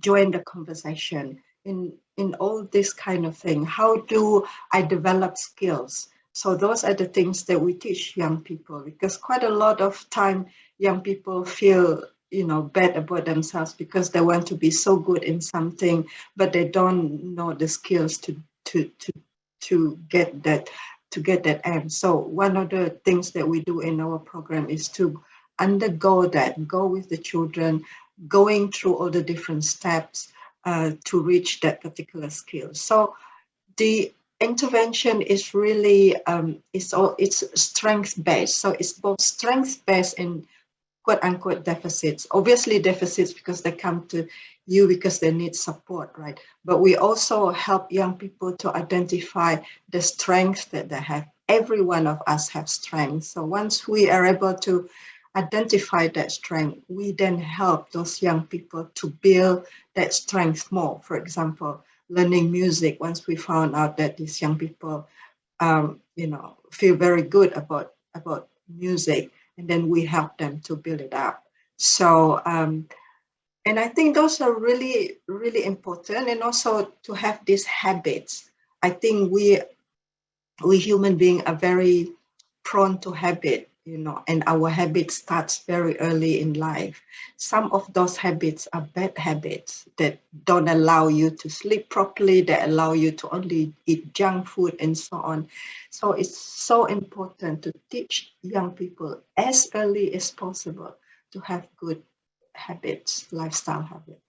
join the conversation in all this kind of thing? How do I develop skills? So those are the things that we teach young people, because quite a lot of time young people feel, you know, bad about themselves because they want to be so good in something, but they don't know the skills to get that end. So one of the things that we do in our program is to undergo that, go with the children, going through all the different steps to reach that particular skill. So the intervention is really it's strength based. So it's both strength based and quote unquote deficits. Obviously deficits because they come to you because they need support, right? But we also help young people to identify the strengths that they have. Every one of us have strengths. So once we are able to identify that strength, we then help those young people to build that strength more. For example, learning music. Once we found out that these young people, you know, feel very good about music, and then we help them to build it up. So, and I think those are really, really important. And also to have these habits. I think we human beings are very prone to habit, you know, and our habit starts very early in life. Some of those habits are bad habits that don't allow you to sleep properly, that allow you to only eat junk food and so on. So it's so important to teach young people as early as possible to have good habits, lifestyle habits.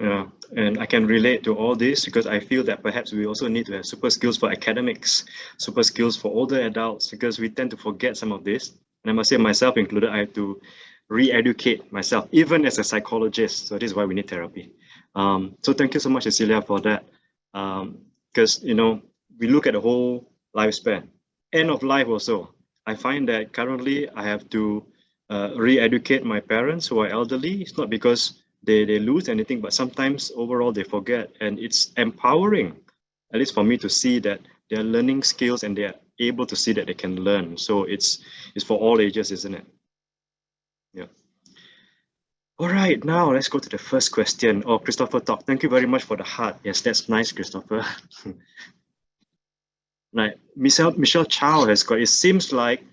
Yeah, and I can relate to all this because I feel that perhaps we also need to have super skills for academics, super skills for older adults, because we tend to forget some of this. And I must say, myself included, I have to re-educate myself, even as a psychologist. So this is why we need therapy. So thank you so much, Cecilia, for that. Because, you know, we look at the whole lifespan, end of life also. I find that currently I have to re-educate my parents who are elderly. It's not because they lose anything, but sometimes overall they forget, and it's empowering, at least for me, to see that they're learning skills and they're able to see that they can learn. So it's for all ages, isn't it? Yeah. All right, now let's go to the first question. Oh, Christopher talk. Thank you very much for the heart. Yes, that's nice, Christopher. Right, Michelle Chow has got, it seems like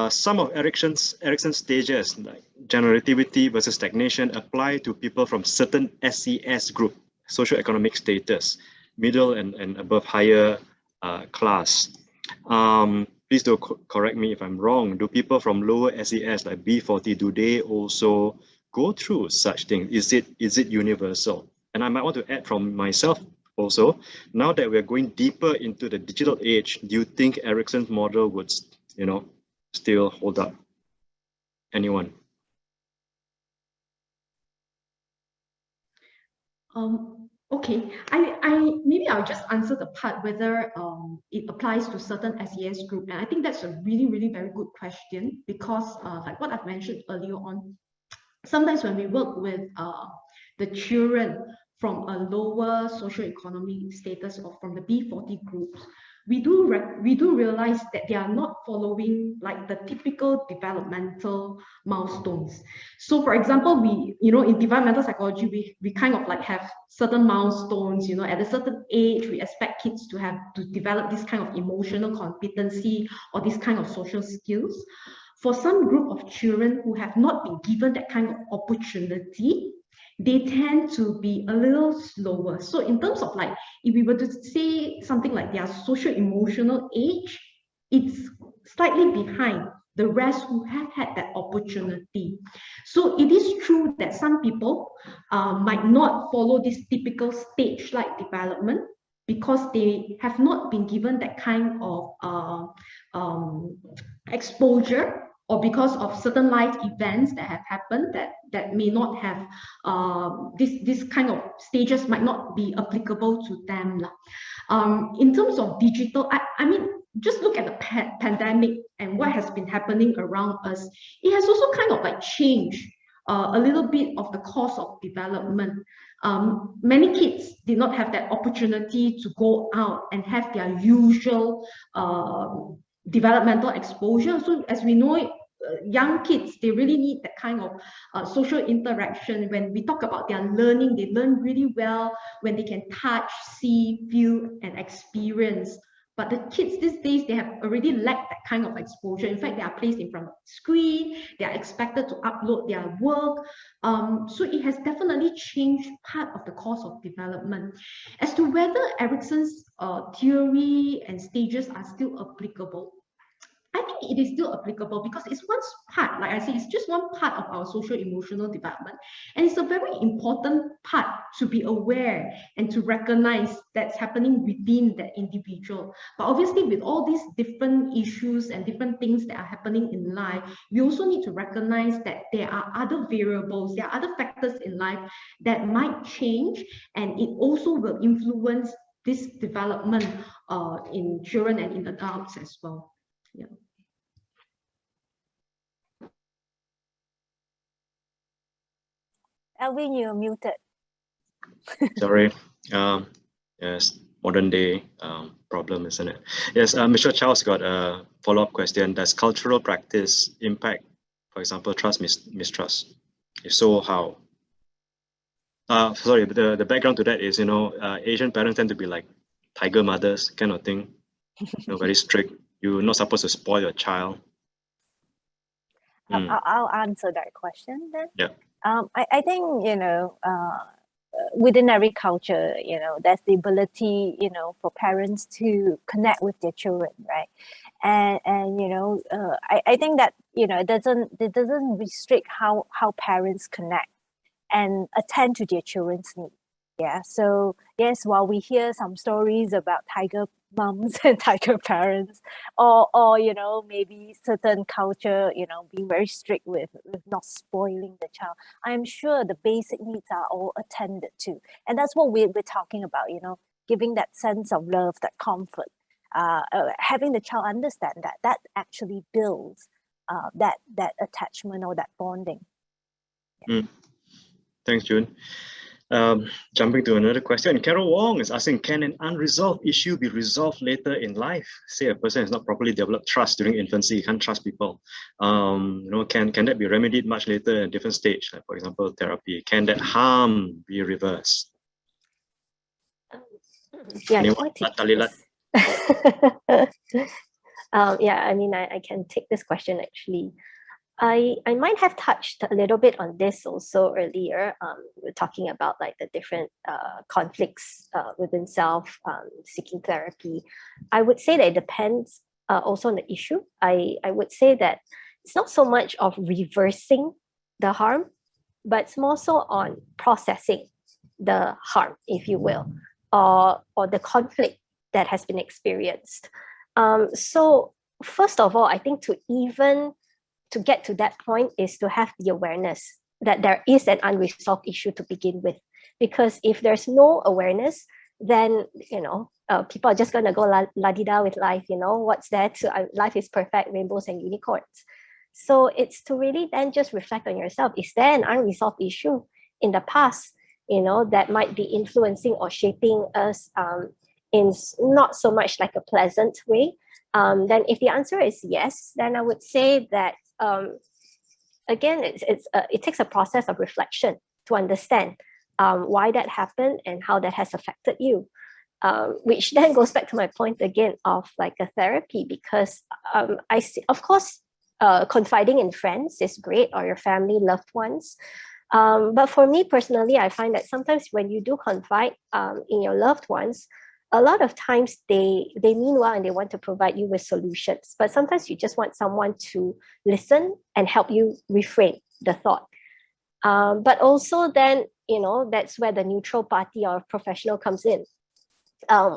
some of Erickson's stages, like generativity versus stagnation, apply to people from certain SES group, socioeconomic status, middle and above higher class. Please do correct me if I'm wrong. Do people from lower SES, like B40, do they also go through such things? Is it universal? And I might want to add from myself also, now that we're going deeper into the digital age, do you think Erickson's model would, you know, still hold up? Anyone? Okay, I maybe I'll just answer the part whether it applies to certain SES group, and I think that's a really very good question, because like what I've mentioned earlier on, sometimes when we work with the children from a lower socioeconomic status or from the B40 groups, we do realize that they are not following like the typical developmental milestones. So for example, we, you know, in developmental psychology, we kind of like have certain milestones, you know, at a certain age, we expect kids to develop this kind of emotional competency or this kind of social skills. For some group of children who have not been given that kind of opportunity, they tend to be a little slower. So in terms of like, if we were to say something like their social emotional age, it's slightly behind the rest who have had that opportunity. So it is true that some people might not follow this typical stage-like development because they have not been given that kind of exposure or because of certain life events that have happened that may not have this kind of stages might not be applicable to them. In terms of digital, I mean, just look at the pandemic and what has been happening around us. It has also kind of like changed a little bit of the course of development. Many kids did not have that opportunity to go out and have their usual developmental exposure. So as we know it, young kids, they really need that kind of social interaction. When we talk about their learning, they learn really well when they can touch, see, feel, and experience. But the kids these days, they have already lacked that kind of exposure. In fact, they are placed in front of the screen, they are expected to upload their work. So it has definitely changed part of the course of development. As to whether Erickson's theory and stages are still applicable, I think it is still applicable because it's one part, like I say, it's just one part of our social emotional development. And it's a very important part to be aware and to recognize that's happening within that individual. But obviously, with all these different issues and different things that are happening in life, we also need to recognize that there are other variables, there are other factors in life that might change, and it also will influence this development in children and in adults as well. Yeah. Alvin, you're muted. Sorry. Yes, modern day problem, isn't it? Yes, Mr. Charles got a follow-up question. Does cultural practice impact, for example, trust, mistrust? If so, how? Sorry, the background to that is, Asian parents tend to be like tiger mothers kind of thing, very strict. You're not supposed to spoil your child. I'll answer that question then. Yeah. I think, within every culture, there's the ability, for parents to connect with their children, right? And I think that, it doesn't restrict how parents connect and attend to their children's needs. Yeah. So yes, while we hear some stories about tiger moms and tiger parents, or maybe certain culture, being very strict with not spoiling the child, I'm sure the basic needs are all attended to, and that's what we're talking about. Giving that sense of love, that comfort, having the child understand that actually builds that attachment or that bonding. Yeah. Thanks, June. Jumping to another question, Carol Wong is asking, can an unresolved issue be resolved later in life? Say a person has not properly developed trust during infancy, you can't trust people. Can that be remedied much later at a different stage, like for example, therapy? Can that harm be reversed? Yeah, Anyone? yeah, I mean, I can take this question actually. I might have touched a little bit on this also earlier. We're talking about like the different conflicts within self, seeking therapy. I would say that it depends also on the issue. I would say that it's not so much of reversing the harm, but it's more so on processing the harm, if you will, or the conflict that has been experienced. So first of all, I think to get to that point is to have the awareness that there is an unresolved issue to begin with. Because if there's no awareness, then, people are just going to go la-di-da with life, what's that? So, life is perfect, rainbows and unicorns. So it's to really then just reflect on yourself. Is there an unresolved issue in the past, that might be influencing or shaping us in not so much like a pleasant way? Then if the answer is yes, then I would say that again, it takes a process of reflection to understand why that happened and how that has affected you, which then goes back to my point again of like a therapy, because I see, of course, confiding in friends is great, or your family, loved ones. But for me personally, I find that sometimes when you do confide in your loved ones, a lot of times they mean well and they want to provide you with solutions, but sometimes you just want someone to listen and help you reframe the thought. But also then, that's where the neutral party or professional comes in.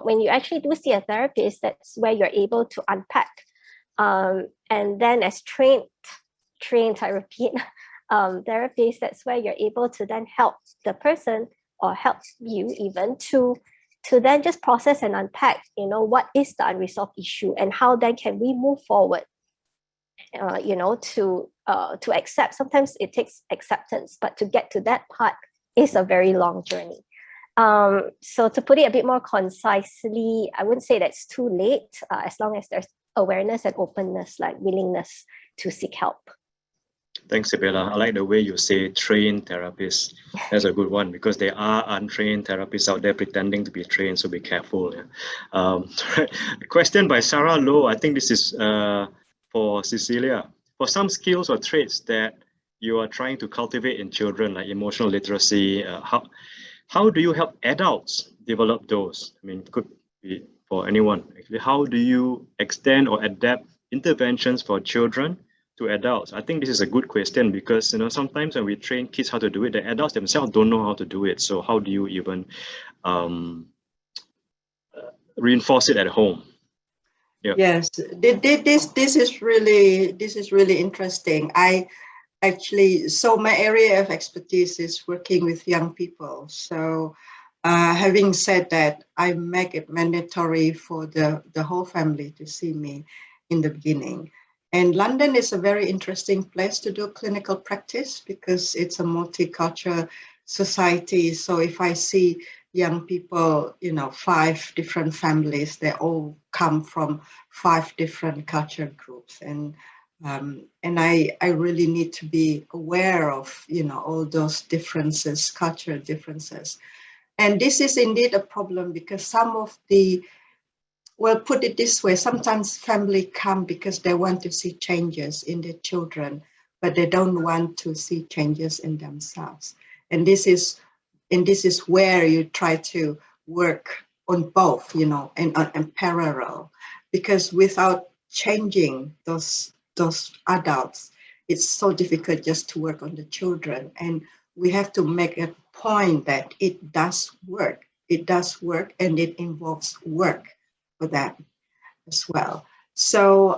When you actually do see a therapist, that's where you're able to unpack. And then as trained trained therapist, therapist, that's where you're able to then help the person or help you even to then just process and unpack, you know, what is the unresolved issue and how then can we move forward, you know, to accept. Sometimes it takes acceptance, but to get to that part is a very long journey. So to put it a bit more concisely, I wouldn't say that's too late, as long as there's awareness and openness, like willingness to seek help. Thanks, Sybella. I like the way you say trained therapists. That's a good one, because there are untrained therapists out there pretending to be trained, so be careful. A question by Sarah Lowe. I think this is for Cecilia. For some skills or traits that you are trying to cultivate in children, like emotional literacy, how do you help adults develop those? I mean, it could be for anyone. Actually, how do you extend or adapt interventions for children to adults? I think this is a good question, because, you know, sometimes when we train kids how to do it, the adults themselves don't know how to do it. So how do you even reinforce it at home? Yeah. Yes, this is really interesting. I actually, so my area of expertise is working with young people. So having said that, I make it mandatory for the whole family to see me in the beginning. And London is a very interesting place to do clinical practice because it's a multicultural society. So if I see young people, you know, 5 different families, they all come from 5 different culture groups. And I really need to be aware of, you know, all those differences, cultural differences. And this is indeed a problem because some of the, well, put it this way, sometimes family come because they want to see changes in their children, but they don't want to see changes in themselves. And this is where you try to work on both, you know, and parallel, because without changing those adults, it's so difficult just to work on the children. And we have to make a point that it does work. It does work, and it involves work for that as well. So,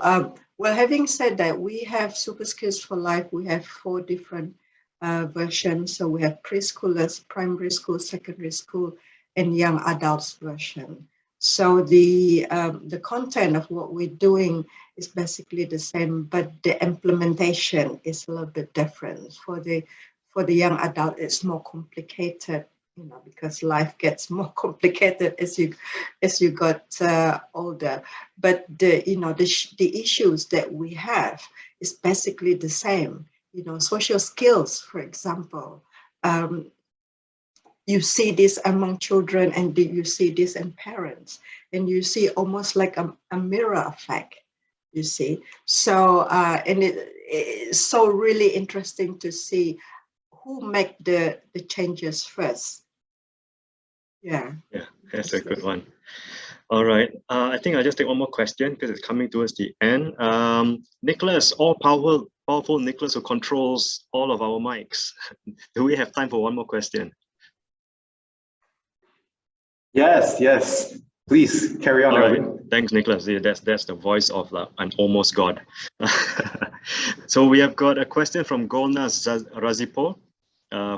well, having said that, we have Super Skills for Life. We have 4 different versions. So we have preschoolers, primary school, secondary school, and young adults version. So the content of what we're doing is basically the same, but the implementation is a little bit different. For the young adult, it's more complicated, you know, because life gets more complicated as you got older. But the issues that we have is basically the same. You know, social skills, for example. You see this among children, and you see this in parents, and you see almost like a mirror effect, you see. So, and it's so really interesting to see who make the changes first. Yeah. Yeah, that's a good one. All right. I think I'll just take one more question because it's coming towards the end. Nicholas, all powerful Nicholas, who controls all of our mics. Do we have time for one more question? Yes. Please carry on. All right. Thanks, Nicholas. Yeah, that's the voice of an almost god. So we have got a question from Golnaz Razipo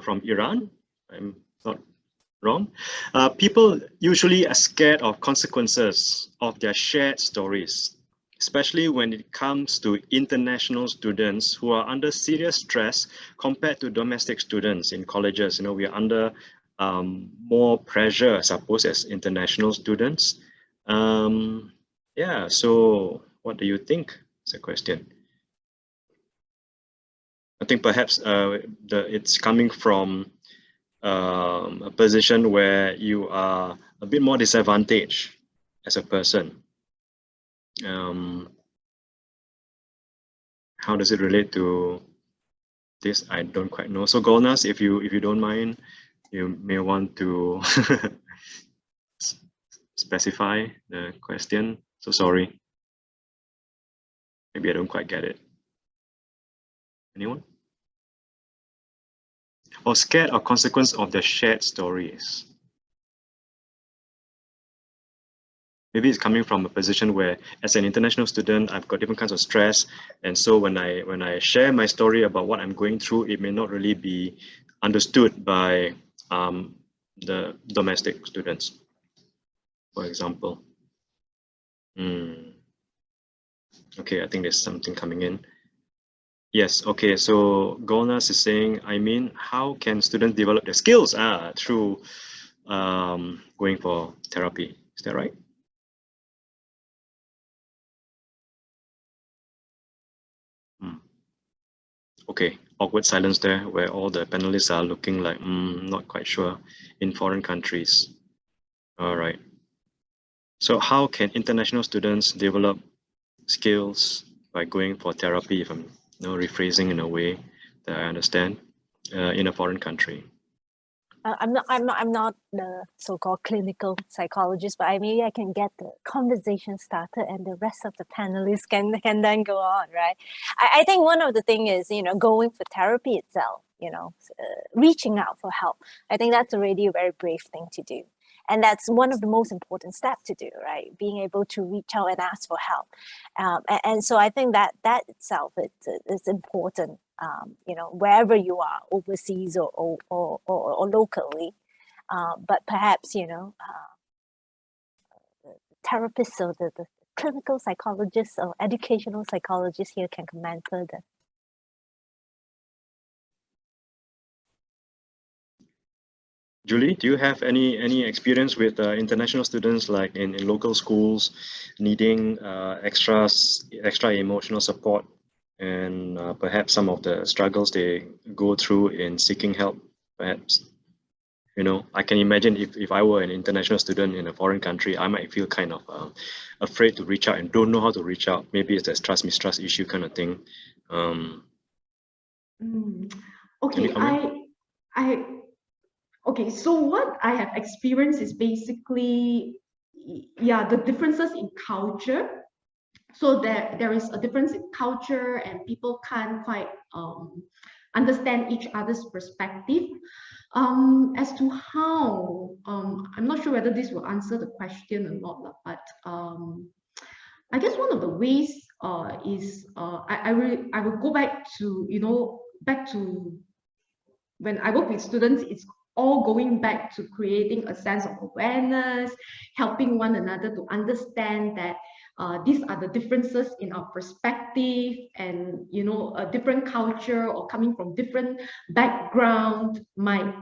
from Iran. I'm not wrong. People usually are scared of consequences of their shared stories, especially when it comes to international students who are under serious stress compared to domestic students in colleges. You know, we are under more pressure, I suppose, as international students. Yeah, so what do you think? It's a question. I think perhaps it's coming from a position where you are a bit more disadvantaged as a person. How does it relate to this? I don't quite know. So Golnaz, if you don't mind, you may want to specify the question. So sorry. Maybe I don't quite get it. Anyone? Or scared of consequence of the shared stories? maybe it's coming from a position where, as an international student, I've got different kinds of stress, and so when I share my story about what I'm going through, it may not really be understood by the domestic students, for example. Okay, I think there's something coming in. Yes, okay, so Golnas is saying, I mean, how can students develop their skills through going for therapy? Is that right? Okay, awkward silence there where all the panelists are looking like, not quite sure, in foreign countries. All right. So how can international students develop skills by going for therapy, if I'm rephrasing in a way that I understand, in a foreign country? I'm not the so-called clinical psychologist, but maybe I can get the conversation started, and the rest of the panelists can then go on, right? I think one of the thing is, going for therapy itself, reaching out for help. I think that's already a very brave thing to do. And that's one of the most important steps to do, right? Being able to reach out and ask for help. And so I think that itself is important, wherever you are, overseas or locally. But perhaps, therapists or the clinical psychologists or educational psychologists here can comment further. Julie, do you have any experience with international students, like in local schools, needing extra emotional support, and perhaps some of the struggles they go through in seeking help? Perhaps, I can imagine if I were an international student in a foreign country, I might feel kind of afraid to reach out and don't know how to reach out. Maybe it's a trust-mistrust issue kind of thing. Okay, Okay, so what I have experienced is basically, the differences in culture. So there is a difference in culture, and people can't quite understand each other's perspective. As to how, I'm not sure whether this will answer the question or not, but I guess one of the ways is I will go back to when I work with students. It's all going back to creating a sense of awareness, helping one another to understand that these are the differences in our perspective, and a different culture or coming from different background might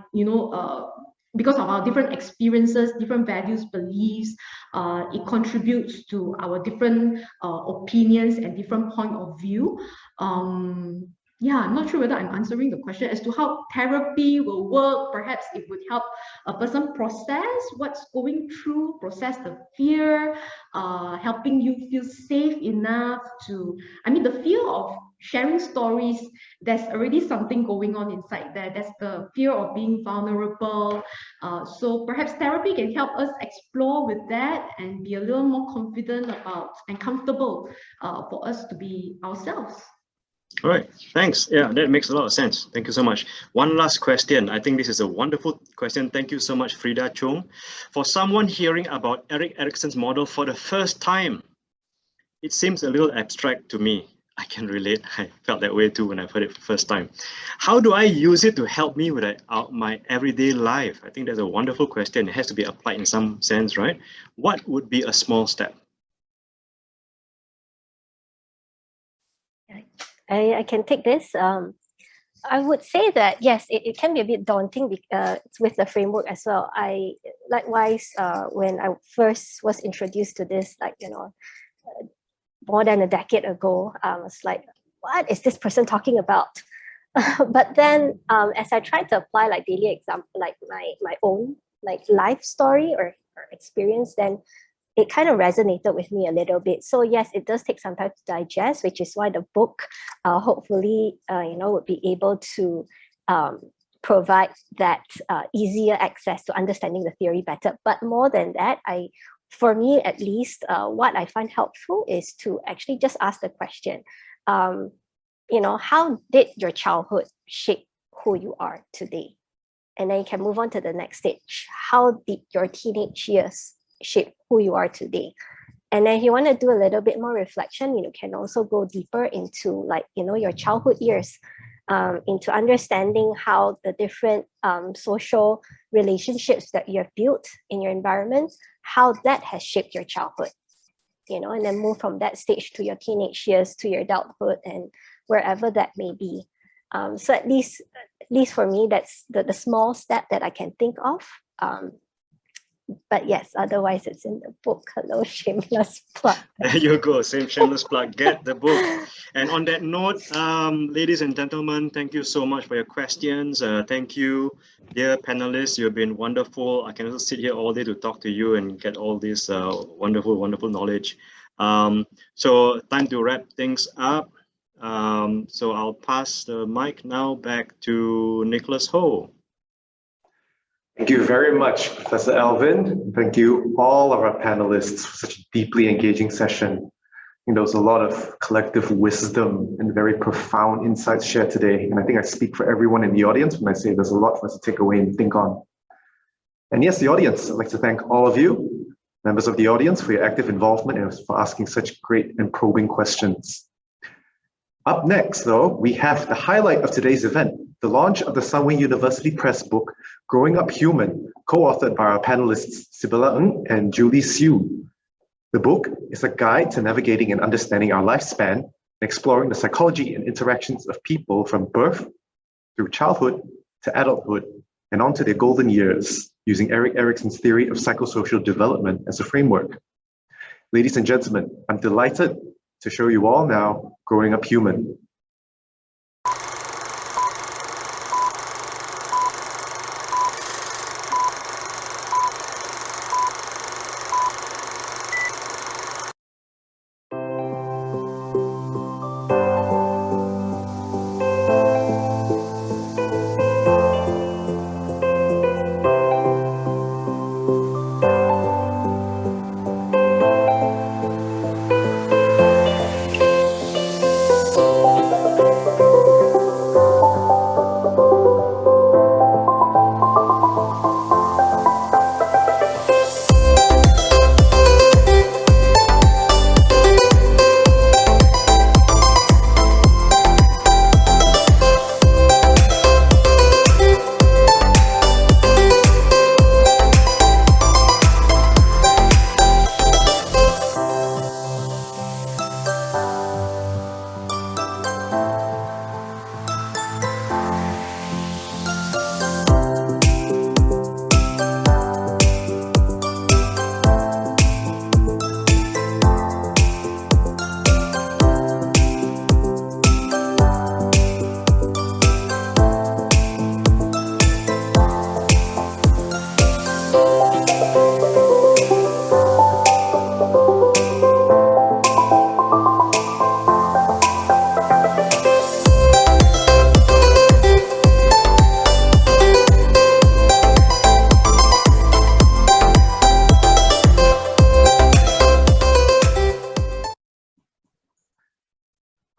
because of our different experiences, different values, beliefs, it contributes to our different opinions and different point of view. I'm not sure whether I'm answering the question as to how therapy will work. Perhaps it would help a person process what's going through, process the fear, helping you feel safe enough to, the fear of sharing stories, there's already something going on inside there. There's the fear of being vulnerable. So perhaps therapy can help us explore with that and be a little more confident about and comfortable for us to be ourselves. All right, thanks. Yeah, that makes a lot of sense. Thank you so much. One last question. I think this is a wonderful question. Thank you so much, Frida Chung. For someone hearing about Erik Erikson's model for the first time, it seems a little abstract to me. I can relate. I felt that way too when I heard it for the first time. How do I use it to help me with my everyday life? I think that's a wonderful question. It has to be applied in some sense, right? What would be a small step? I can take this. I would say that yes, it can be a bit daunting with the framework as well. I likewise, when I first was introduced to this, more than a decade ago, I was like, what is this person talking about? But then as I tried to apply daily example, my own life story or experience, then it kind of resonated with me a little bit. So yes, it does take some time to digest, which is why the book hopefully would be able to provide that easier access to understanding the theory better. But more than that, for me at least, what I find helpful is to actually just ask the question, how did your childhood shape who you are today? And then you can move on to the next stage. How did your teenage years shape who you are today. And then if you want to do a little bit more reflection, you can also go deeper into like, your childhood years, into understanding how the different social relationships that you have built in your environment, how that has shaped your childhood, and then move from that stage to your teenage years, to your adulthood, and wherever that may be. So at least for me, that's the small step that I can think of. But yes, otherwise it's in the book. Hello, shameless plug. There you go, same shameless plug. Get the book. And on that note, ladies and gentlemen, thank you so much for your questions. Thank you, dear panelists. You've been wonderful. I can also sit here all day to talk to you and get all this wonderful, wonderful knowledge. So time to wrap things up. So I'll pass the mic now back to Nicholas Ho. Thank you very much, Professor Alvin. Thank you all of our panelists for such a deeply engaging session. There was a lot of collective wisdom and very profound insights shared today. And I think I speak for everyone in the audience when I say there's a lot for us to take away and think on. And yes, the audience, I'd like to thank all of you, members of the audience, for your active involvement and for asking such great and probing questions. Up next, though, we have the highlight of today's event, the launch of the Sunway University Press book, Growing Up Human, co-authored by our panelists Sybella and Julie Siew. The book is a guide to navigating and understanding our lifespan and exploring the psychology and interactions of people from birth through childhood to adulthood and on to their golden years, using Erik Erikson's theory of psychosocial development as a framework. Ladies and gentlemen, I'm delighted to show you all now Growing Up Human.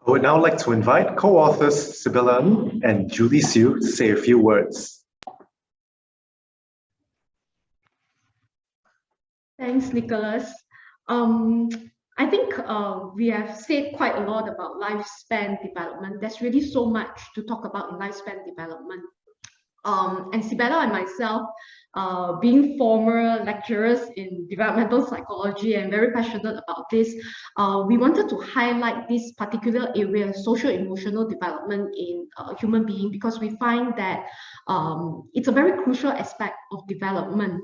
I would now like to invite co-authors Sybella and Julie Siew to say a few words. Thanks, Nicholas. I think we have said quite a lot about lifespan development. There's really so much to talk about in lifespan development. And Sybella and myself, being former lecturers in developmental psychology and very passionate about this, we wanted to highlight this particular area, social emotional development in human being, because we find that it's a very crucial aspect of development.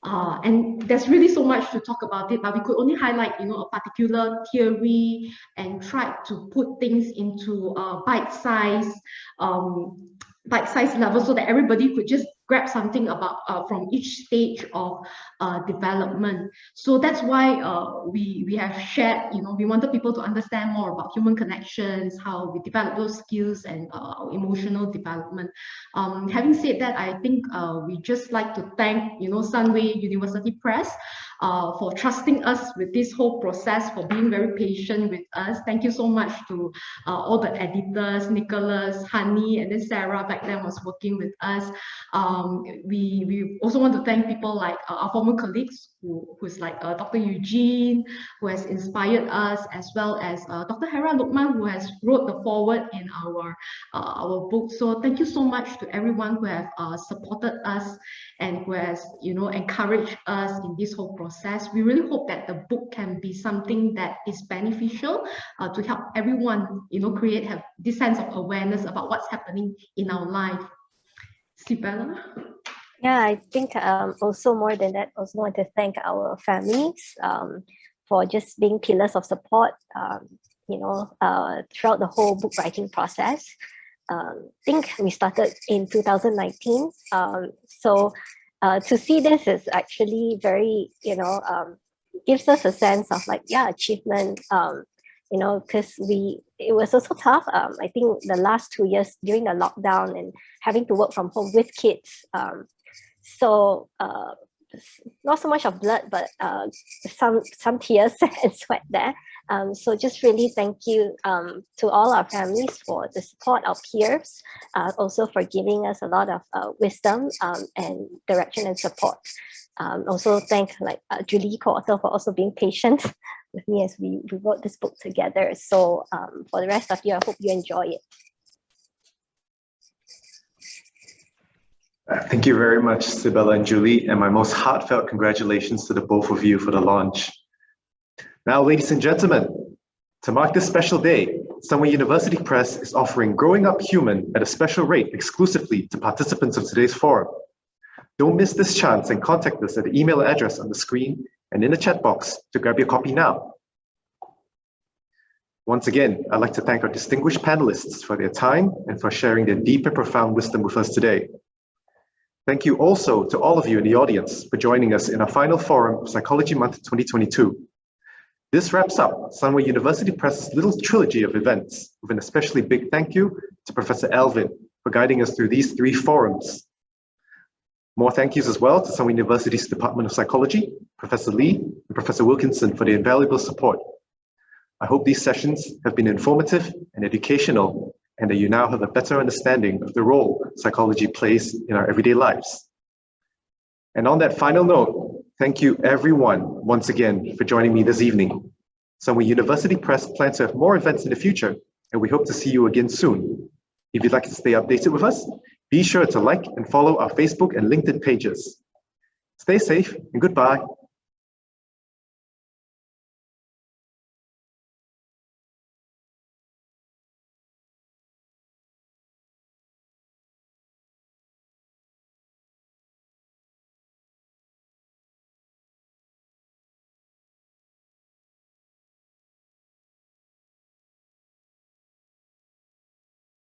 And there's really so much to talk about it, but we could only highlight, a particular theory and try to put things into bite-sized level so that everybody could just grab something about from each stage of development. So that's why we have shared, we wanted people to understand more about human connections, how we develop those skills and emotional development. Having said that, I think we just like to thank, Sunway University Press for trusting us with this whole process, for being very patient with us. Thank you so much to all the editors, Nicholas, Honey, and then Sarah back then was working with us. we also want to thank people like our former colleagues who's like Dr. Eugene, who has inspired us, as well as Dr. Hera Lukman, who has wrote the foreword in our book. So thank you so much to everyone who have supported us and who has, encouraged us in this whole process. We really hope that the book can be something that is beneficial to help everyone, have this sense of awareness about what's happening in our life. Sybella? Yeah, I think also more than that, also want to thank our families for just being pillars of support, throughout the whole book writing process. I think we started in 2019. So to see this is actually very, gives us a sense of achievement, because it was also tough. I think the last 2 years during the lockdown and having to work from home with kids. So not so much of blood, but some tears and sweat there. So just really thank you to all our families for the support, our peers, also for giving us a lot of wisdom and direction and support. Also thank Julie, co-author, for also being patient with me as we wrote this book together. So for the rest of you, I hope you enjoy it. Thank you very much, Sybella and Julie, and my most heartfelt congratulations to the both of you for the launch. Now, ladies and gentlemen, to mark this special day, Somewhere University Press is offering Growing Up Human at a special rate exclusively to participants of today's forum. Don't miss this chance and contact us at the email address on the screen and in the chat box to grab your copy now. Once again, I'd like to thank our distinguished panelists for their time and for sharing their deep and profound wisdom with us today. Thank you also to all of you in the audience for joining us in our final forum of Psychology Month 2022. This wraps up Somewhere University Press's little trilogy of events, with an especially big thank you to Professor Alvin for guiding us through these 3 forums. More thank yous as well to Somewhere University's Department of Psychology, Professor Lee, and Professor Wilkinson for their invaluable support. I hope these sessions have been informative and educational, and that you now have a better understanding of the role psychology plays in our everyday lives. And on that final note, thank you everyone once again for joining me this evening. Somewhere University Press plans to have more events in the future, and we hope to see you again soon. If you'd like to stay updated with us, be sure to like and follow our Facebook and LinkedIn pages. Stay safe and goodbye.